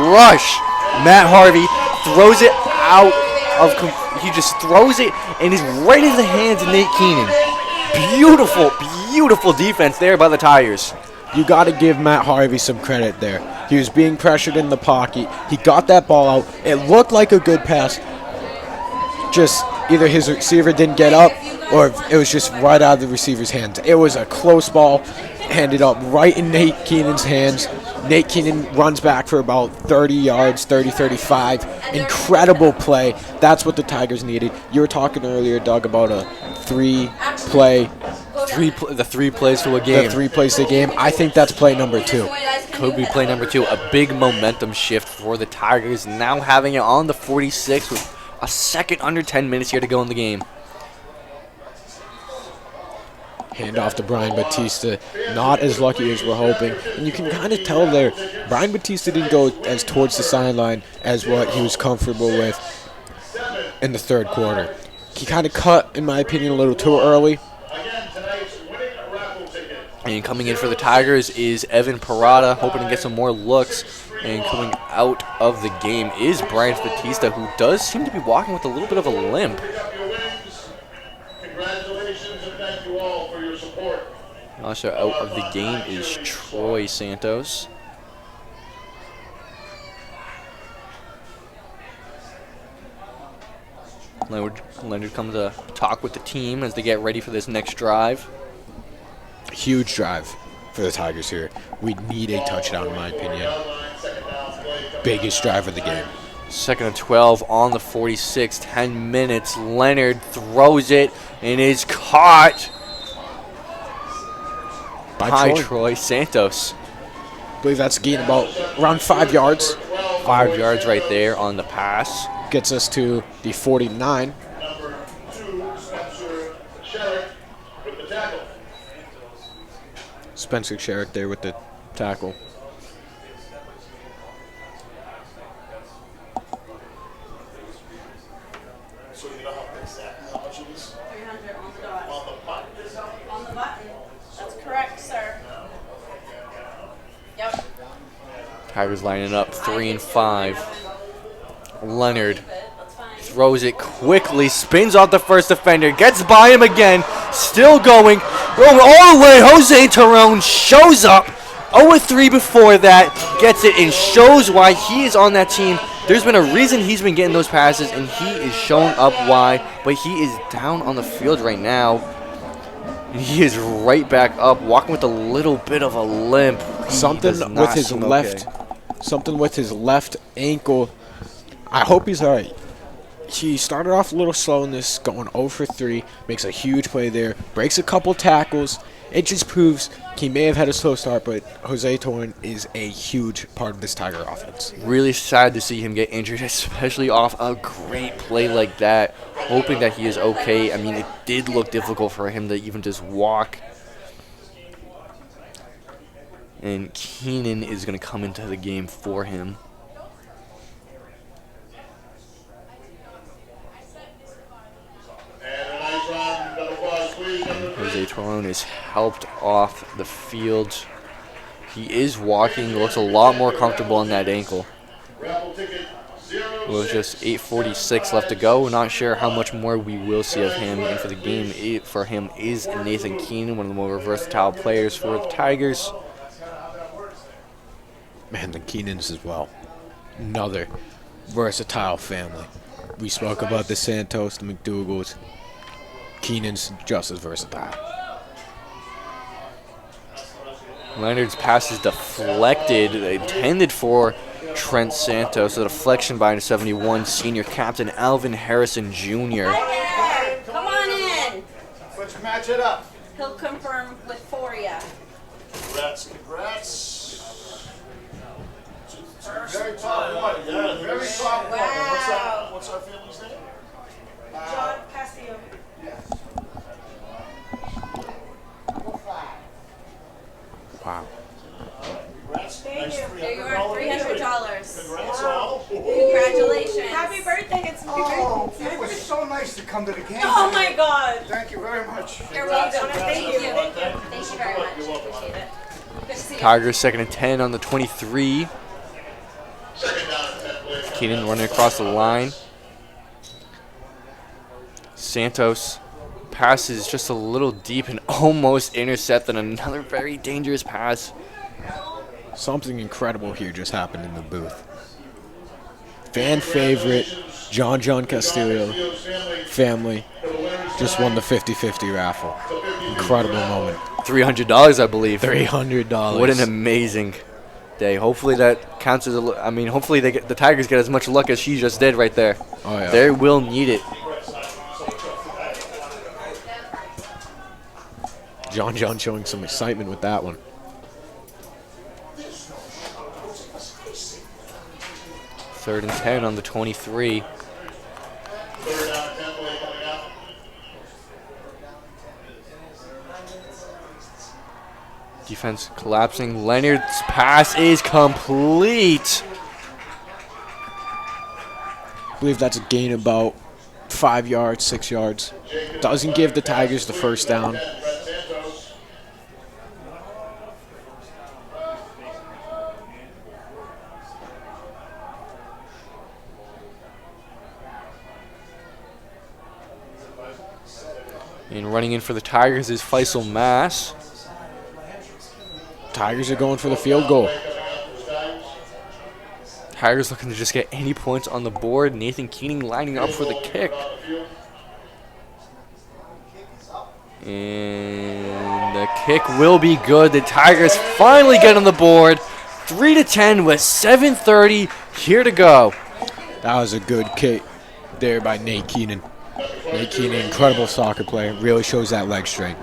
Speaker 2: rush Matt Harvey. Throws it out of... He just throws it and is right in the hands of Nate Keenan. Beautiful, beautiful defense there by the Tigers.
Speaker 3: You got to give Matt Harvey some credit there. He was being pressured in the pocket. He got that ball out. It looked like a good pass. Just either his receiver didn't get up or it was just right out of the receiver's hands. It was a close ball, handed up right in Nate Keenan's hands. Nate Keenan runs back for about 30 yards, 30, 35. Incredible play. That's what the Tigers needed. You were talking earlier, Doug, about a three-play.
Speaker 2: The 3 plays to a game.
Speaker 3: The 3 plays to a game. I think that's play number 2.
Speaker 2: Could be play number 2. A big momentum shift for the Tigers. Now having it on the 46 with a second under 10 minutes here to go in the game.
Speaker 3: Hand off to Brian Batista. Not as lucky as we're hoping. And you can kind of tell there, Brian Batista didn't go as towards the sideline as what he was comfortable with in the third quarter. He kind of cut, in my opinion, a little too early.
Speaker 2: And coming in for the Tigers is Evan Parada, hoping to get some more looks. And coming out of the game is Brian Batista, who does seem to be walking with a little bit of a limp.
Speaker 1: Congratulations and thank you all for your support.
Speaker 2: Also out of the game is Troy Santos. Leonard comes to talk with the team as they get ready for this next drive.
Speaker 3: Huge drive for the Tigers here. We need a touchdown, in my opinion. Biggest drive of the game.
Speaker 2: Second and 12 on the 46, 10 minutes. Leonard throws it and is caught by Troy Santos.
Speaker 3: I believe that's gain about around 5 yards.
Speaker 2: 5 yards right there on the pass.
Speaker 3: Gets us to the 49.
Speaker 1: Number 2, Spencer Sherrick with the tackle.
Speaker 3: Spencer Sherrick there with the tackle.
Speaker 1: So you know how big is that? How much it is?
Speaker 6: 300 on the dot.
Speaker 1: On the button.
Speaker 6: On the button. That's correct, sir. Yep.
Speaker 2: Tigers lining up 3 and 5. Leonard
Speaker 6: That's fine.
Speaker 2: throws it quickly, spins off the first defender, gets by him again, still going all the way. Jose Terron shows up. 0-3 before that, gets it and shows why he is on that team. There's been a reason he's been getting those passes, and he is showing up why. But he is down on the field right now. And he is right back up, walking with a little bit of a limp.
Speaker 3: Something with his left. Something with his left ankle. I hope he's all right. he started off a little slow in this, going 0 for 3, makes a huge play there, breaks a couple tackles. It just proves he may have had a slow start, but Jose Torn is a huge part of this Tiger offense.
Speaker 2: Really sad to see him get injured, especially off a great play like that. Hoping that he is okay. I mean, it did look difficult for him to even just walk. And Keenan is going to come into the game for him. Jose Torn is helped off the field. He is walking. Looks a lot more comfortable on that ankle. With just 8:46 left to go. Not sure how much more we will see of him. And for the game, for him is Nathan Keenan, one of the more versatile players for the Tigers.
Speaker 3: Man, the Keenans as well. Another versatile family. We spoke about the Santos, the McDougals. Keenan's just as versatile.
Speaker 2: Leonard's pass is deflected, intended for Trent Santos. A deflection by 71 senior captain Alvin Harrison Jr.
Speaker 6: Come on in.
Speaker 7: Let's match it up.
Speaker 6: He'll confirm with Foria.
Speaker 7: Congrats. Very top one. Yeah, very top one.
Speaker 6: Wow.
Speaker 7: What's our family's name?
Speaker 6: John Castillo.
Speaker 3: Wow.
Speaker 6: Thank you. There you are, $300.
Speaker 7: Congrats all.
Speaker 6: Congratulations. Happy birthday. It's
Speaker 7: Oh, it was so nice to come to the game.
Speaker 6: Oh my God.
Speaker 7: Thank you very much.
Speaker 6: You're welcome. Thank you. Thank you very much. Appreciate it. Good to see you.
Speaker 2: Tigers 2nd and 10 on the 23. Keenan running across the line. Santos passes just a little deep and almost intercepted another very dangerous pass.
Speaker 3: Something incredible here just happened in the booth. Fan favorite, John Castillo family just won the 50-50 raffle. Incredible moment.
Speaker 2: $300, I believe.
Speaker 3: $300.
Speaker 2: What an amazing day. Hopefully that counts as hopefully the Tigers get as much luck as she just did right there.
Speaker 3: Oh, yeah.
Speaker 2: They will need it.
Speaker 3: John showing some excitement with that one.
Speaker 2: Third and 10 on the 23. Defense collapsing. Leonard's pass is complete.
Speaker 3: I believe that's a gain about 5 yards, 6 yards. Doesn't give the Tigers the first down.
Speaker 2: And running in for the Tigers is Faisal Mass.
Speaker 3: Tigers are going for the field goal.
Speaker 2: Tigers looking to just get any points on the board. Nathan Keenan lining up for the kick. And the kick will be good. The Tigers finally get on the board. 3-10 with 7:30 here to go.
Speaker 3: That was a good kick there by Nate Keenan. Nate Keenan, incredible soccer player. Really shows that leg strength.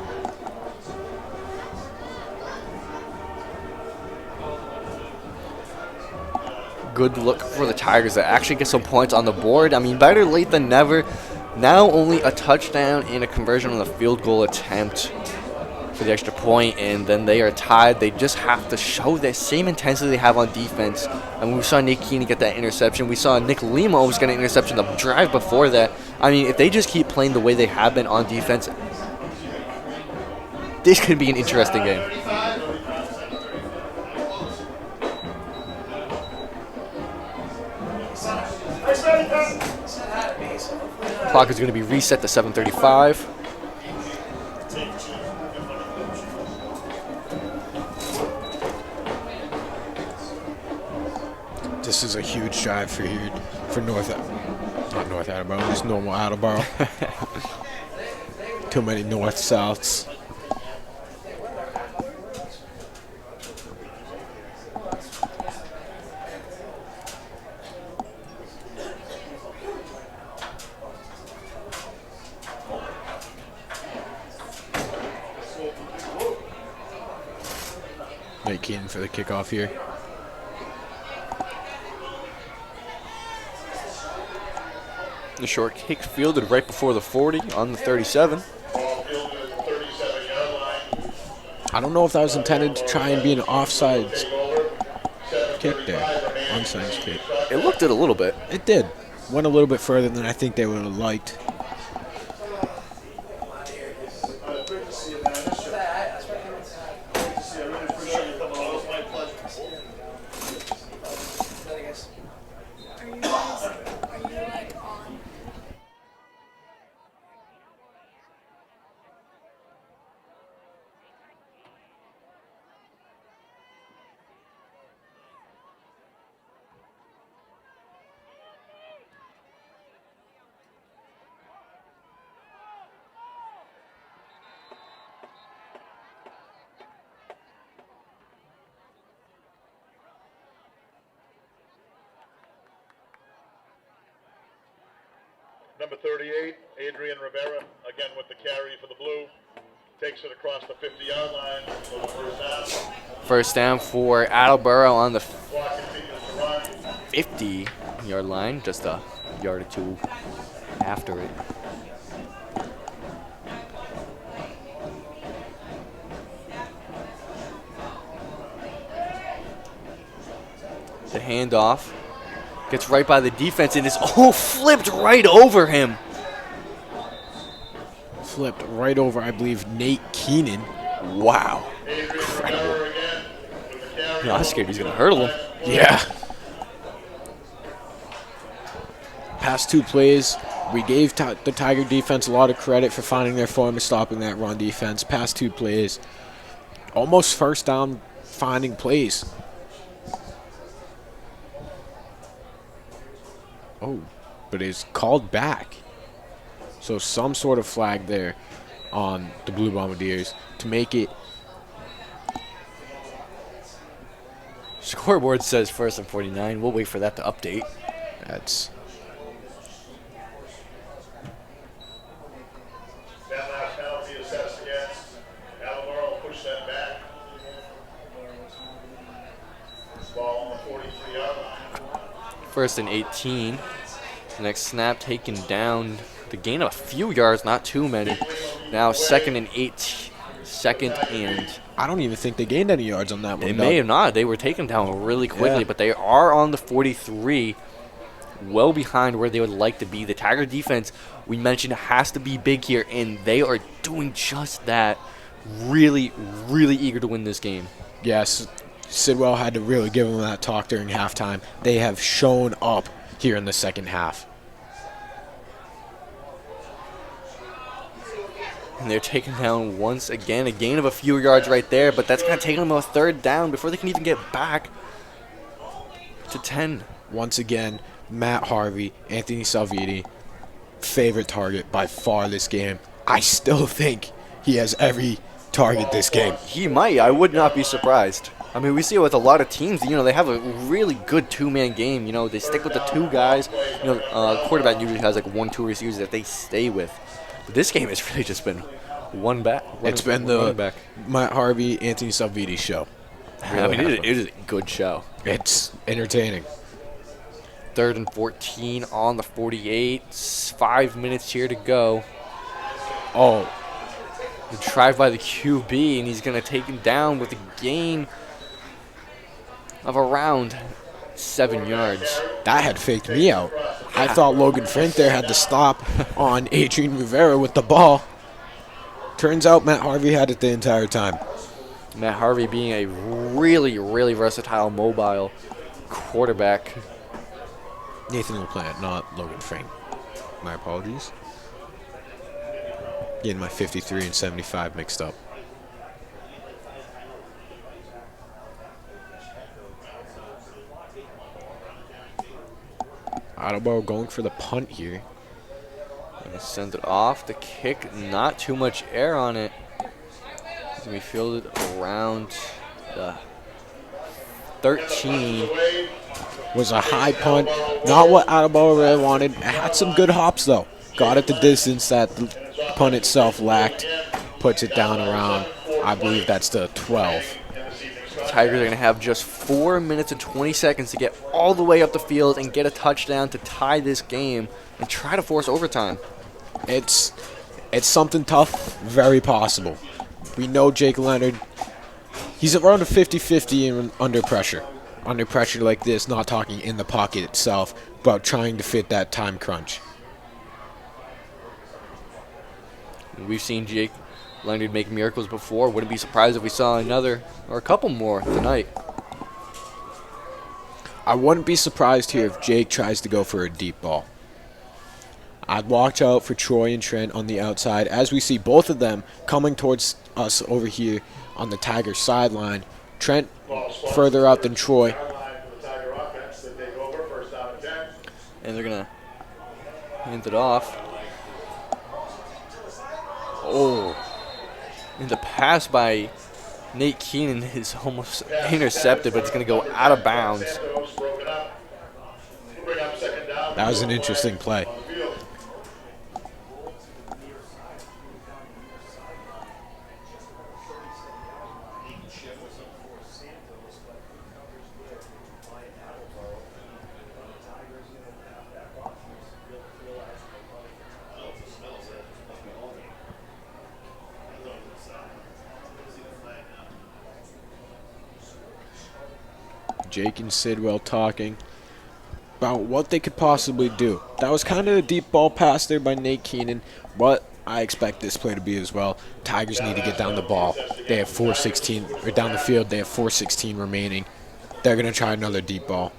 Speaker 2: Good look for the Tigers to actually get some points on the board. I mean, better late than never. Now only a touchdown and a conversion on the field goal attempt for the extra point, and then they are tied. They just have to show that same intensity they have on defense. And we saw Nick Keenan get that interception. We saw Nick Lima was getting an interception the drive before that. I mean, if they just keep playing the way they have been on defense, this could be an interesting game. Clock is going to be reset to 7:35.
Speaker 3: This is a huge drive for here, for not North Attleboro, just normal Attleboro. Too many north-souths. Nate Keenan for the kickoff here.
Speaker 2: The short kick fielded right before the 40 on the 37.
Speaker 1: Ball fielded at the 37-yard line.
Speaker 3: I don't know if that was intended to try and be an offside
Speaker 1: Take over.
Speaker 3: kick there.
Speaker 1: 7:35 remaining.
Speaker 3: Onside kick.
Speaker 2: It looked it a little bit.
Speaker 3: It did. Went a little bit further than I think they would have liked.
Speaker 7: Great to see you, man. Great to see you. I really appreciate you coming over. It's my pleasure.
Speaker 8: Are you like on?
Speaker 1: Number 38, Adrian Rivera, again with the carry for the Blue. Takes it across the 50-yard line for the first down.
Speaker 2: First down for Attleboro on the
Speaker 1: Clock continues to run.
Speaker 2: 50-yard line, just a yard or two after it. The handoff gets right by the defense and is flipped right over him.
Speaker 3: Flipped right over, I believe, Nate Keenan.
Speaker 2: Wow.
Speaker 1: Adrian Rivera again with the carry.
Speaker 2: I was scared he's going to hurdle him.
Speaker 3: Yeah. Past two plays, we gave the Tiger defense a lot of credit for finding their form and stopping that run defense. Past two plays, almost first down finding plays. Oh, but it's called back. So some sort of flag there on the Blue Bombardiers to make it.
Speaker 2: Scoreboard says first and 49. We'll wait for that to update.
Speaker 3: That's
Speaker 1: That last penalty assessed against Attleboro. Push that back. Ball on the 43-yard line.
Speaker 2: First and 18. The next snap taken down. The gain of a few yards, not too many. Now second and 8. Second and
Speaker 3: I don't even think they gained any yards on that one.
Speaker 2: they may have not. They were taken down really quickly,
Speaker 3: Yeah.
Speaker 2: but they are on the 43, well behind where they would like to be. The Tiger defense, we mentioned, has to be big here, and they are doing just that. Really, really eager to win this game.
Speaker 3: Yes, Sidwell had to really give them that talk during halftime. They have shown up here in the second half.
Speaker 2: And they're taken down once again. A gain of a few yards right there, but that's going to take them a third down before they can even get back to 10.
Speaker 3: Once again, Matt Harvey, Anthony Salviti, favorite target by far this game. I still think he has every target this game.
Speaker 2: He might. I would not be surprised. I mean, we see it with a lot of teams. You know, they have a really good two-man game. You know, they stick with the two guys. You know, quarterback usually has like 1-2 receivers that they stay with. But this game has really just been one back.
Speaker 3: It's been the Matt Harvey, Anthony Salviti show.
Speaker 2: I mean, it is a good show.
Speaker 3: It's entertaining.
Speaker 2: Third and 14 on the 48. 5 minutes here to go.
Speaker 3: Oh,
Speaker 2: The drive by the QB, and he's going to take him down with a gain of around 7 yards.
Speaker 3: that had faked me out. I thought Logan Frank there had to stop on Adrian Rivera with the ball. Turns out Matt Harvey had it the entire time.
Speaker 2: Matt Harvey being a really, really versatile, mobile quarterback.
Speaker 3: Nathan LaPlante, not Logan Frank. My apologies. Getting my 53 and 75 mixed up. Attleboro going for the punt here.
Speaker 2: Gonna send it off. The kick, not too much air on it. It's gonna be fielded around the 13.
Speaker 3: Was a high punt. Not what Attleboro really wanted. It had some good hops, though. Got it the distance that the punt itself lacked. Puts it down around, I believe that's the 12.
Speaker 2: Tigers are going to have just 4 minutes and 20 seconds to get all the way up the field and get a touchdown to tie this game and try to force overtime.
Speaker 3: It's something tough, very possible. We know Jake Leonard, he's around a 50-50 under pressure. Under pressure like this, not talking in the pocket itself, but trying to fit that time crunch.
Speaker 2: We've seen Jake Leonard make miracles before. Wouldn't be surprised if we saw another or a couple more tonight.
Speaker 3: I wouldn't be surprised here if Jake tries to go for a deep ball. I'd watch out for Troy and Trent on the outside as we see both of them coming towards us over here on the Tigers sideline. Trent further out than Troy.
Speaker 2: And they're going to hand it off. Oh. And the pass by Nate Keenan is almost intercepted, but it's going to go out of bounds.
Speaker 3: That was an interesting play. Jake and Sidwell talking about what they could possibly do. That was kind of a deep ball pass there by Nate Keenan, but I expect this play to be as well. Tigers need to get down the ball. They have 4:16, or down the field, they have 4:16 remaining. They're going to try another deep ball.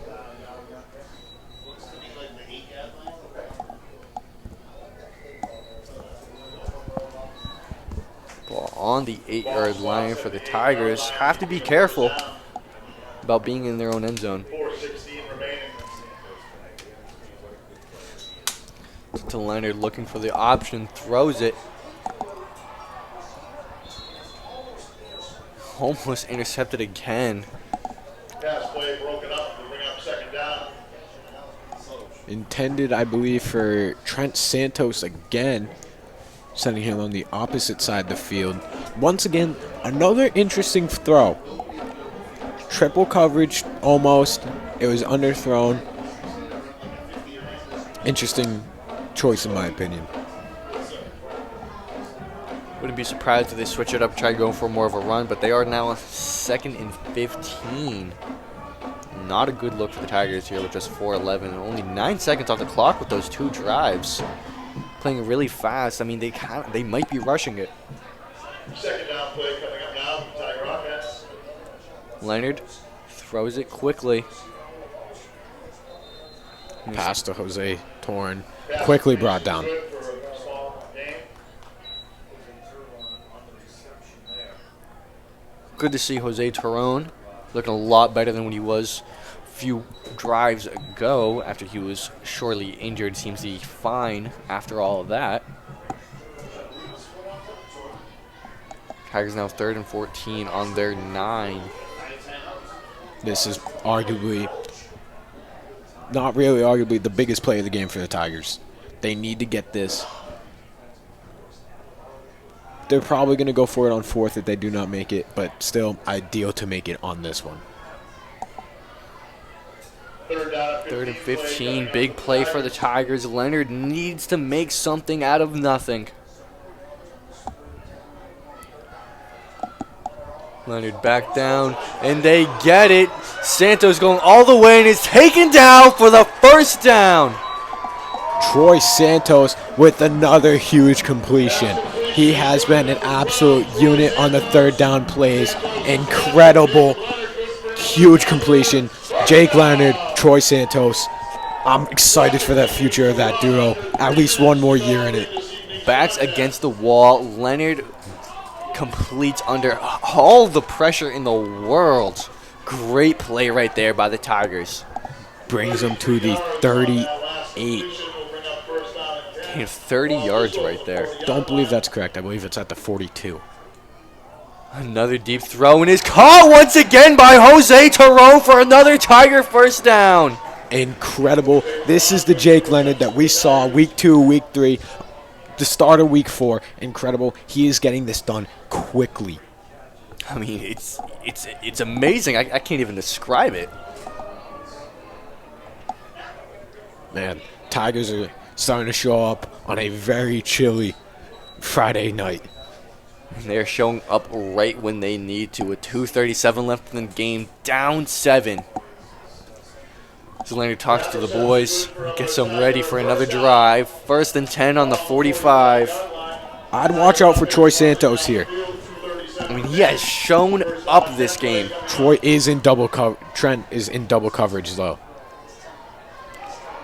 Speaker 2: Ball on the 8-yard line for the Tigers. Have to be careful about being in their own end zone.
Speaker 1: 4:16 remaining.
Speaker 2: To Leonard looking for the option, throws it. Almost intercepted again.
Speaker 1: Pass play broken up to bring up second down.
Speaker 3: Intended, I believe, for Trent Santos again, sending him on the opposite side of the field. Once again, another interesting throw. Triple coverage, almost. It was underthrown. Interesting choice, in my opinion.
Speaker 2: Wouldn't be surprised if they switch it up, try going for more of a run, but they are now a 2nd and 15. Not a good look for the Tigers here with just 4:11 and only 9 seconds off the clock with those 2 drives. Playing really fast. I mean, they might be rushing it.
Speaker 1: Second down play coming up now from Tiger offense.
Speaker 2: Leonard throws it quickly.
Speaker 3: Pass to Jose Torn. Quickly brought down.
Speaker 1: Good for a small gain.
Speaker 2: Good to see Jose Torron looking a lot better than when he was a few drives ago after he was shortly injured. Seems to be fine after all of that. Tigers now 3rd and 14 on their 9.
Speaker 3: This is arguably, not really arguably, the biggest play of the game for the Tigers. They need to get this. They're probably going to go for it on 4th if they do not make it, but still ideal to make it on this one.
Speaker 2: Third and 15, big play for the Tigers. Leonard needs to make something out of nothing. Leonard back down, and they get it. Santos going all the way and is taken down for the first down.
Speaker 3: Troy Santos with another huge completion. He has been an absolute unit on the 3rd down plays. Incredible, huge completion. Jake Leonard, Troy Santos. I'm excited for that future of that duo. At least one more year in it.
Speaker 2: Backs against the wall. Leonard completes under all the pressure in the world. Great play right there by the Tigers.
Speaker 3: Brings them to the 38.
Speaker 2: He has 30 yards right there.
Speaker 3: Don't believe that's correct. I believe it's at the 42.
Speaker 2: Another deep throw and is caught once again by Jose Torron for another Tiger first down.
Speaker 3: Incredible. This is the Jake Leonard that we saw week 2, week 3, the start of week 4. Incredible. He is getting this done quickly.
Speaker 2: I mean, it's amazing. I can't even describe it.
Speaker 3: Man, Tigers are starting to show up on a very chilly Friday night.
Speaker 2: They're showing up right when they need to. With 2:37 left in the game, down 7. So Leonard talks to the boys, gets them ready for another drive. 1st and 10 on the 45.
Speaker 3: I'd watch out for Troy Santos here.
Speaker 2: I mean, he has shown up this game.
Speaker 3: Troy is in double cover. Trent is in double coverage though.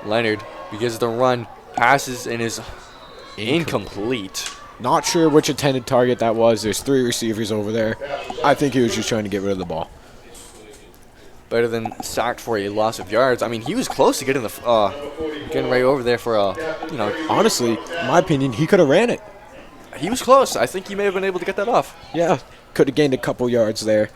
Speaker 2: Leonard begins the run, passes, and is incomplete.
Speaker 3: Not sure which intended target that was. There's 3 receivers over there. I think he was just trying to get rid of the ball.
Speaker 2: Better than sacked for a loss of yards. I mean, he was close to getting getting right over there for
Speaker 3: Honestly, in my opinion, he could have ran it.
Speaker 2: He was close. I think he may have been able to get that off.
Speaker 3: Yeah, could have gained a couple yards there.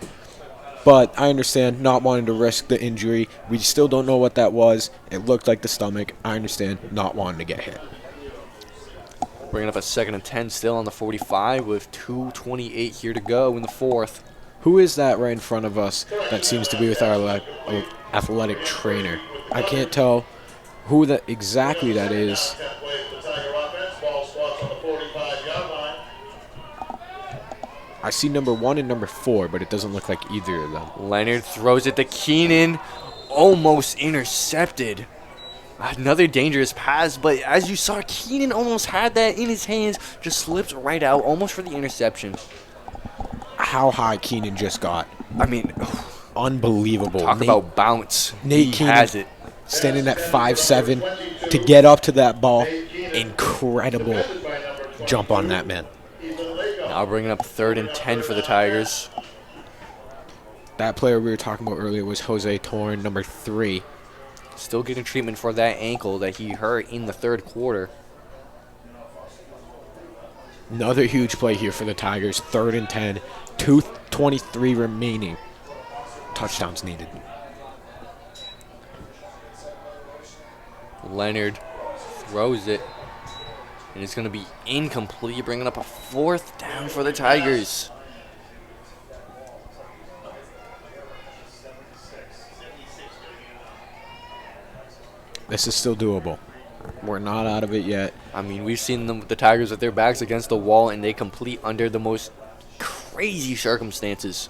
Speaker 3: But I understand not wanting to risk the injury. We still don't know what that was. It looked like the stomach. I understand not wanting to get hit.
Speaker 2: Bringing up a 2nd and 10 still on the 45 with 2:28 here to go in the 4th.
Speaker 3: Who is that right in front of us that seems to be with our athletic trainer? I can't tell who that exactly that is. I see number 1 and number 4, but it doesn't look like either of them.
Speaker 2: Leonard throws it to Keenan, almost intercepted. Another dangerous pass, but as you saw, Keenan almost had that in his hands, just slipped right out, almost for the interception.
Speaker 3: How high Keenan just got.
Speaker 2: I mean,
Speaker 3: unbelievable.
Speaker 2: Talk about bounce.
Speaker 3: Nate
Speaker 2: He
Speaker 3: Keenan
Speaker 2: has it.
Speaker 3: standing at 5'7" to get up to that ball. Incredible jump on that man.
Speaker 2: Now bringing up 3rd and 10 for the Tigers.
Speaker 3: That player we were talking about earlier was Jose Torn, number 3.
Speaker 2: Still getting treatment for that ankle that he hurt in the 3rd quarter.
Speaker 3: Another huge play here for the Tigers. 3rd and 10. 2:23 remaining. Touchdowns needed.
Speaker 2: Leonard throws it. And it's going to be incomplete, bringing up a 4th down for the Tigers.
Speaker 3: This is still doable. We're not out of it yet.
Speaker 2: I mean, we've seen the Tigers with their backs against the wall, and they complete under the most crazy circumstances.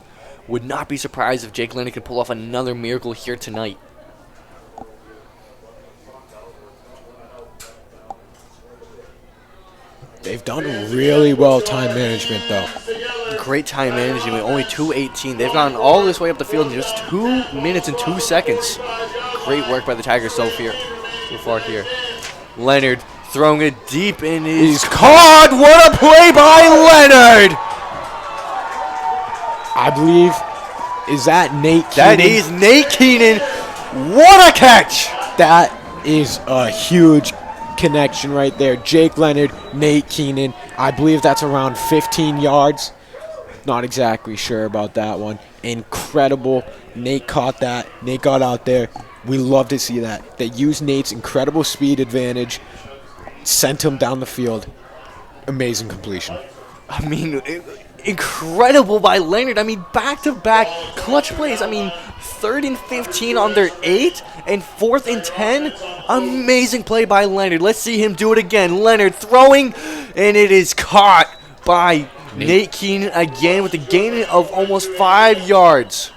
Speaker 2: Would not be surprised if Jake Leonard could pull off another miracle here tonight.
Speaker 3: They've done really well time management, though.
Speaker 2: Great time management, only 2:18. They've gone all this way up the field in just 2 minutes and 2 seconds. Great work by the Tigers so far here. Leonard throwing it deep in his...
Speaker 3: He's caught! What a play by Leonard! I believe, is that Nate Keenan?
Speaker 2: That is Nate Keenan. What a catch!
Speaker 3: That is a huge connection right there. Jake Leonard, Nate Keenan. I believe that's around 15 yards. Not exactly sure about that one. Incredible. Nate caught that. Nate got out there. We love to see that. They used Nate's incredible speed advantage, sent him down the field. Amazing completion.
Speaker 2: I mean, incredible by Leonard. I mean, back-to-back clutch plays. I mean, 3rd and 15 on their 8 and 4th and 10. Amazing play by Leonard. Let's see him do it again. Leonard throwing, and it is caught by Nate Keenan again with a gain of almost 5 yards.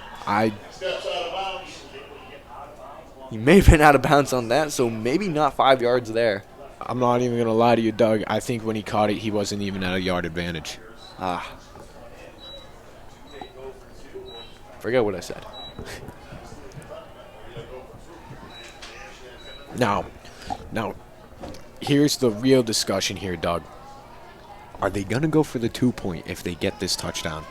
Speaker 2: He may have been out of bounds on that, so maybe not 5 yards there.
Speaker 3: I'm not even going to lie to you, Doug. I think when he caught it, he wasn't even at a yard advantage.
Speaker 2: Forget what I said.
Speaker 3: Now, here's the real discussion here, Doug. Are they going to go for the 2-point if they get this touchdown?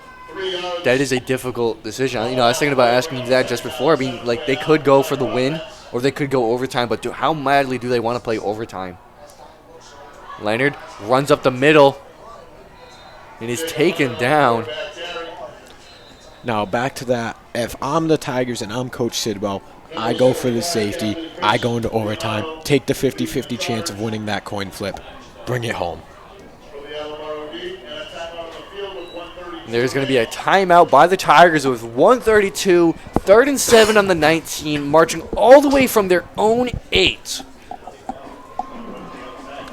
Speaker 2: That is a difficult decision. You know, I was thinking about asking you that just before. I mean, like, they could go for the win, or they could go overtime, but how madly do they want to play overtime? Leonard runs up the middle and is taken down.
Speaker 3: Now, back to that. If I'm the Tigers and I'm Coach Sidwell, I go for the safety. I go into overtime. Take the 50-50 chance of winning that coin flip. Bring it home.
Speaker 2: There's going to be a timeout by the Tigers with 1:32, 3rd and 7 on the 19, marching all the way from their own 8.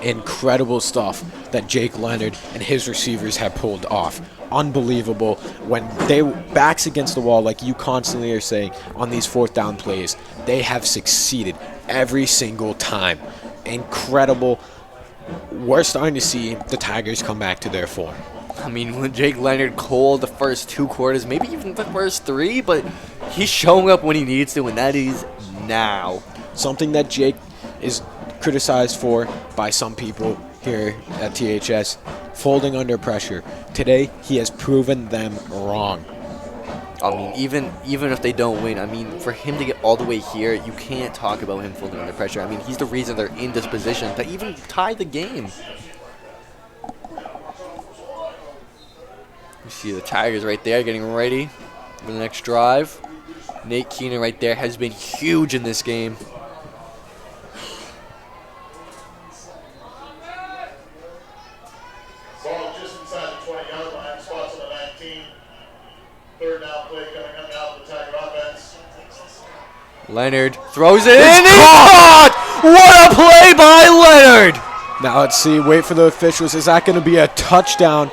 Speaker 3: Incredible stuff that Jake Leonard and his receivers have pulled off. Unbelievable. When they backs against the wall, like you constantly are saying on these 4th down plays, they have succeeded every single time. Incredible. We're starting to see the Tigers come back to their form.
Speaker 2: I mean, when Jake Leonard called the first 2 quarters, maybe even the first 3, but he's showing up when he needs to, and that is now.
Speaker 3: Something that Jake is criticized for by some people here at THS, folding under pressure. Today, he has proven them wrong.
Speaker 2: I mean, even if they don't win, I mean, for him to get all the way here, you can't talk about him folding under pressure. I mean, he's the reason they're in this position to even tie the game. You see the Tigers right there getting ready for the next drive. Nate Keenan right there has been huge in this game.
Speaker 1: Ball just inside the 20-yard line, spots on the 19. 3rd down play coming up now for the Tiger offense.
Speaker 2: Leonard throws it in, and he's caught! What a play by Leonard!
Speaker 3: Now let's see, wait for the officials. Is that going to be a touchdown?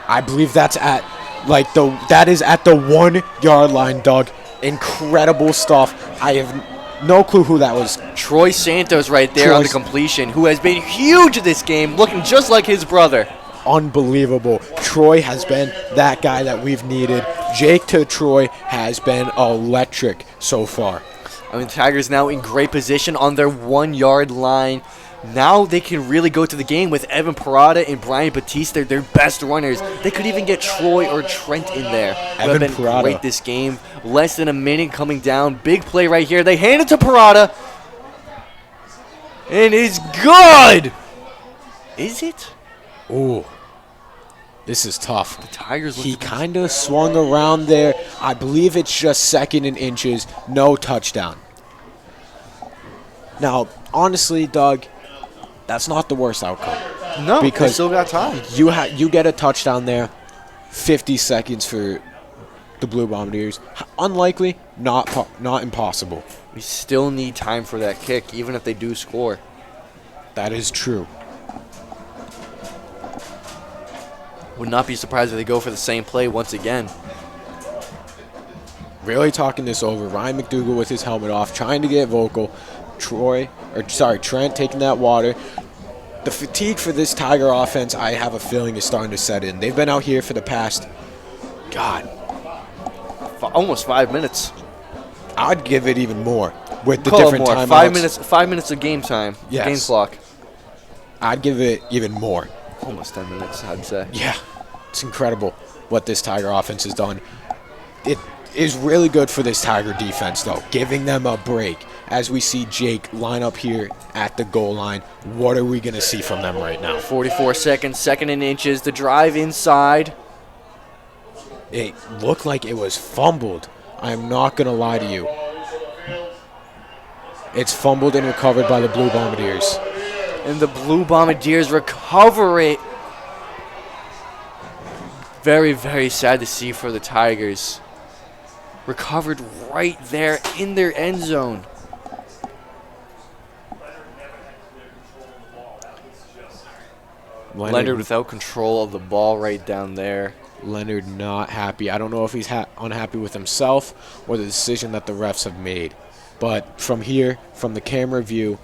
Speaker 3: I believe that's at that is at the 1-yard line, Doug. Incredible stuff. I have no clue who that was.
Speaker 2: Troy Santos right there on the completion, who has been huge in this game, looking just like his brother.
Speaker 3: Unbelievable. Troy has been that guy that we've needed. Jake to Troy has been electric so far.
Speaker 2: I mean, the Tigers now in great position on their 1-yard line. Now they can really go to the game with Evan Parada and Brian Batista, their best runners. They could even get Troy or Trent in there. Who have been great this game. Less than a minute coming down. Big play right here. They hand it to Parada. And it's good! Is it?
Speaker 3: Ooh. This is tough.
Speaker 2: The Tigers
Speaker 3: He kind of swung around there. I believe it's just 2nd and inches. No touchdown. Now, honestly, Doug, that's not the worst outcome.
Speaker 2: No,
Speaker 3: because
Speaker 2: they still got time.
Speaker 3: You get a touchdown there, 50 seconds for the Blue Bombardiers. Unlikely, not impossible.
Speaker 2: We still need time for that kick, even if they do score.
Speaker 3: That is true.
Speaker 2: Would not be surprised if they go for the same play once again.
Speaker 3: Really talking this over. Ryan McDougal with his helmet off, trying to get vocal. Trent taking that water. The fatigue for this Tiger offense, I have a feeling, is starting to set in. They've been out here for the past,
Speaker 2: almost 5 minutes.
Speaker 3: I'd give it even more with the
Speaker 2: Call it
Speaker 3: different
Speaker 2: more.
Speaker 3: timeouts.
Speaker 2: 5 minutes of game time.
Speaker 3: Yes.
Speaker 2: Game clock.
Speaker 3: I'd give it even more.
Speaker 2: Almost 10 minutes, I'd say.
Speaker 3: Yeah, it's incredible what this Tiger offense has done. It is really good for this Tiger defense, though, giving them a break. As we see Jake line up here at the goal line, what are we going to see from them right now?
Speaker 2: 44 seconds, 2nd and inches. The drive inside.
Speaker 3: It looked like it was fumbled. I'm not going to lie to you. It's fumbled and recovered by the Blue Bombardiers.
Speaker 2: And the Blue Bombardiers recover it. Very, very sad to see for the Tigers. Recovered right there in their end zone. Leonard without control of the ball right down there.
Speaker 3: Leonard not happy. I don't know if he's unhappy with himself or the decision that the refs have made. But from here, from the camera view,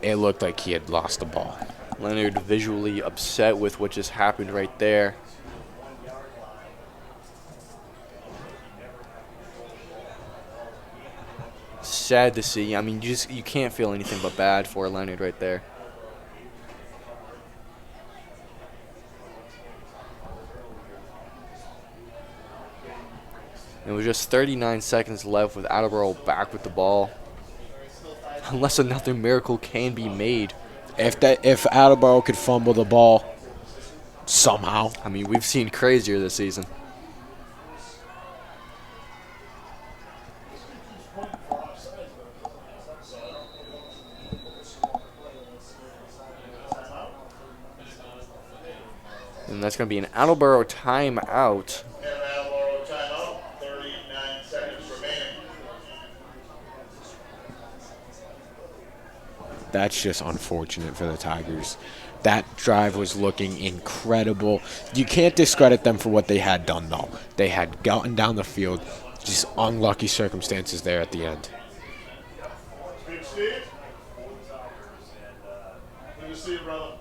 Speaker 3: it looked like he had lost the ball.
Speaker 2: Leonard visually upset with what just happened right there. Sad to see. I mean, you can't feel anything but bad for Leonard right there. It was just 39 seconds left with Attleboro back with the ball. Unless another miracle can be made.
Speaker 3: If Attleboro could fumble the ball somehow.
Speaker 2: I mean, we've seen crazier this season. And that's going to be an Attleboro timeout.
Speaker 1: And an Attleboro timeout, 39 seconds remaining.
Speaker 3: That's just unfortunate for the Tigers. That drive was looking incredible. You can't discredit them for what they had done, though. They had gotten down the field. Just unlucky circumstances there at the end.
Speaker 1: Big Steve. Good to see you, brother.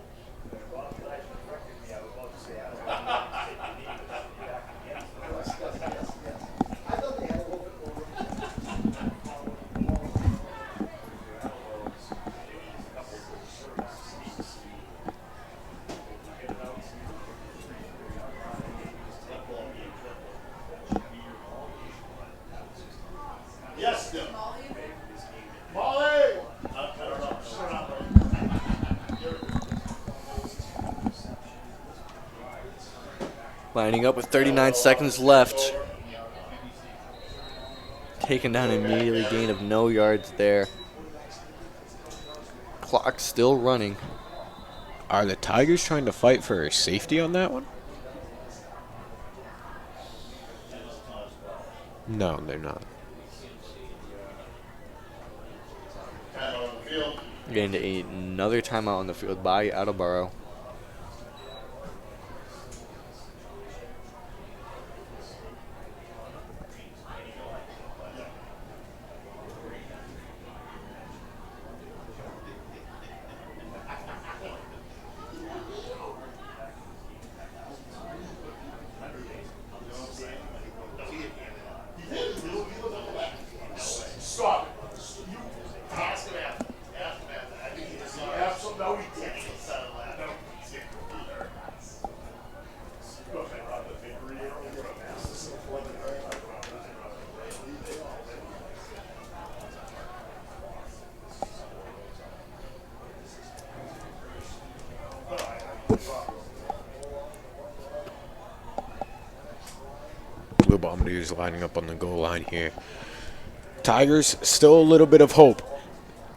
Speaker 1: Yes, Bill. Molly! I don't know. Shut up.
Speaker 2: Lining up with 39 seconds left. Taken down immediately, gain of no yards there. Clock still running.
Speaker 3: Are the Tigers trying to fight for safety on that one? No, they're not.
Speaker 1: Timeout on the field.
Speaker 2: Gained another timeout on the field by Attleboro.
Speaker 1: Stop it. You ask him after. Ask him after. I think he is. Absolutely. No, he didn't. No, he didn't.
Speaker 3: Blue Bombardiers lining up on the goal line here. Tigers, still a little bit of hope.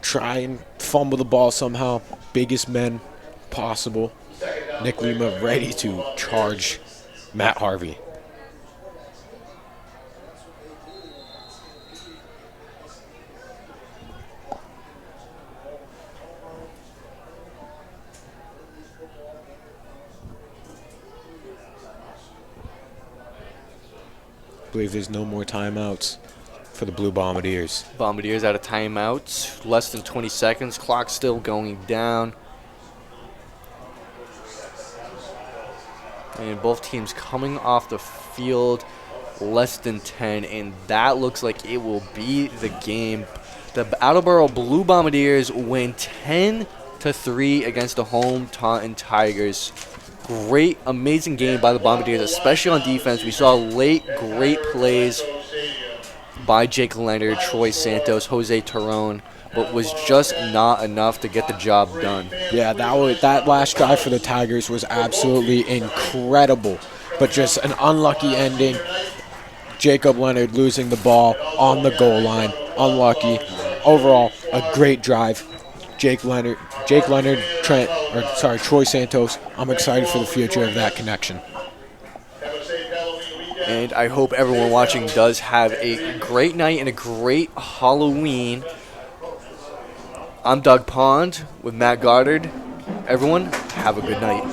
Speaker 3: Try and fumble the ball somehow. Biggest men possible. Nick Lima ready to charge Matt Harvey. I believe there's no more timeouts for the Blue Bombardiers.
Speaker 2: Bombardiers out of timeout. Less than 20 seconds. Clock still going down. And both teams coming off the field less than 10. And that looks like it will be the game. The Attleboro Blue Bombardiers win 10-3 against the home Taunton Tigers. Great, amazing game by the Bombardiers, especially on defense. We saw late, great plays by Jake Leonard, Troy Santos, Jose Terron, but was just not enough to get the job done.
Speaker 3: Yeah, that last drive for the Tigers was absolutely incredible, but just an unlucky ending. Jacob Leonard losing the ball on the goal line, unlucky. Overall, a great drive. Troy Santos. I'm excited for the future of that connection.
Speaker 2: And I hope everyone watching does have a great night and a great Halloween. I'm Doug Pond with Matt Goddard. Everyone, have a good night.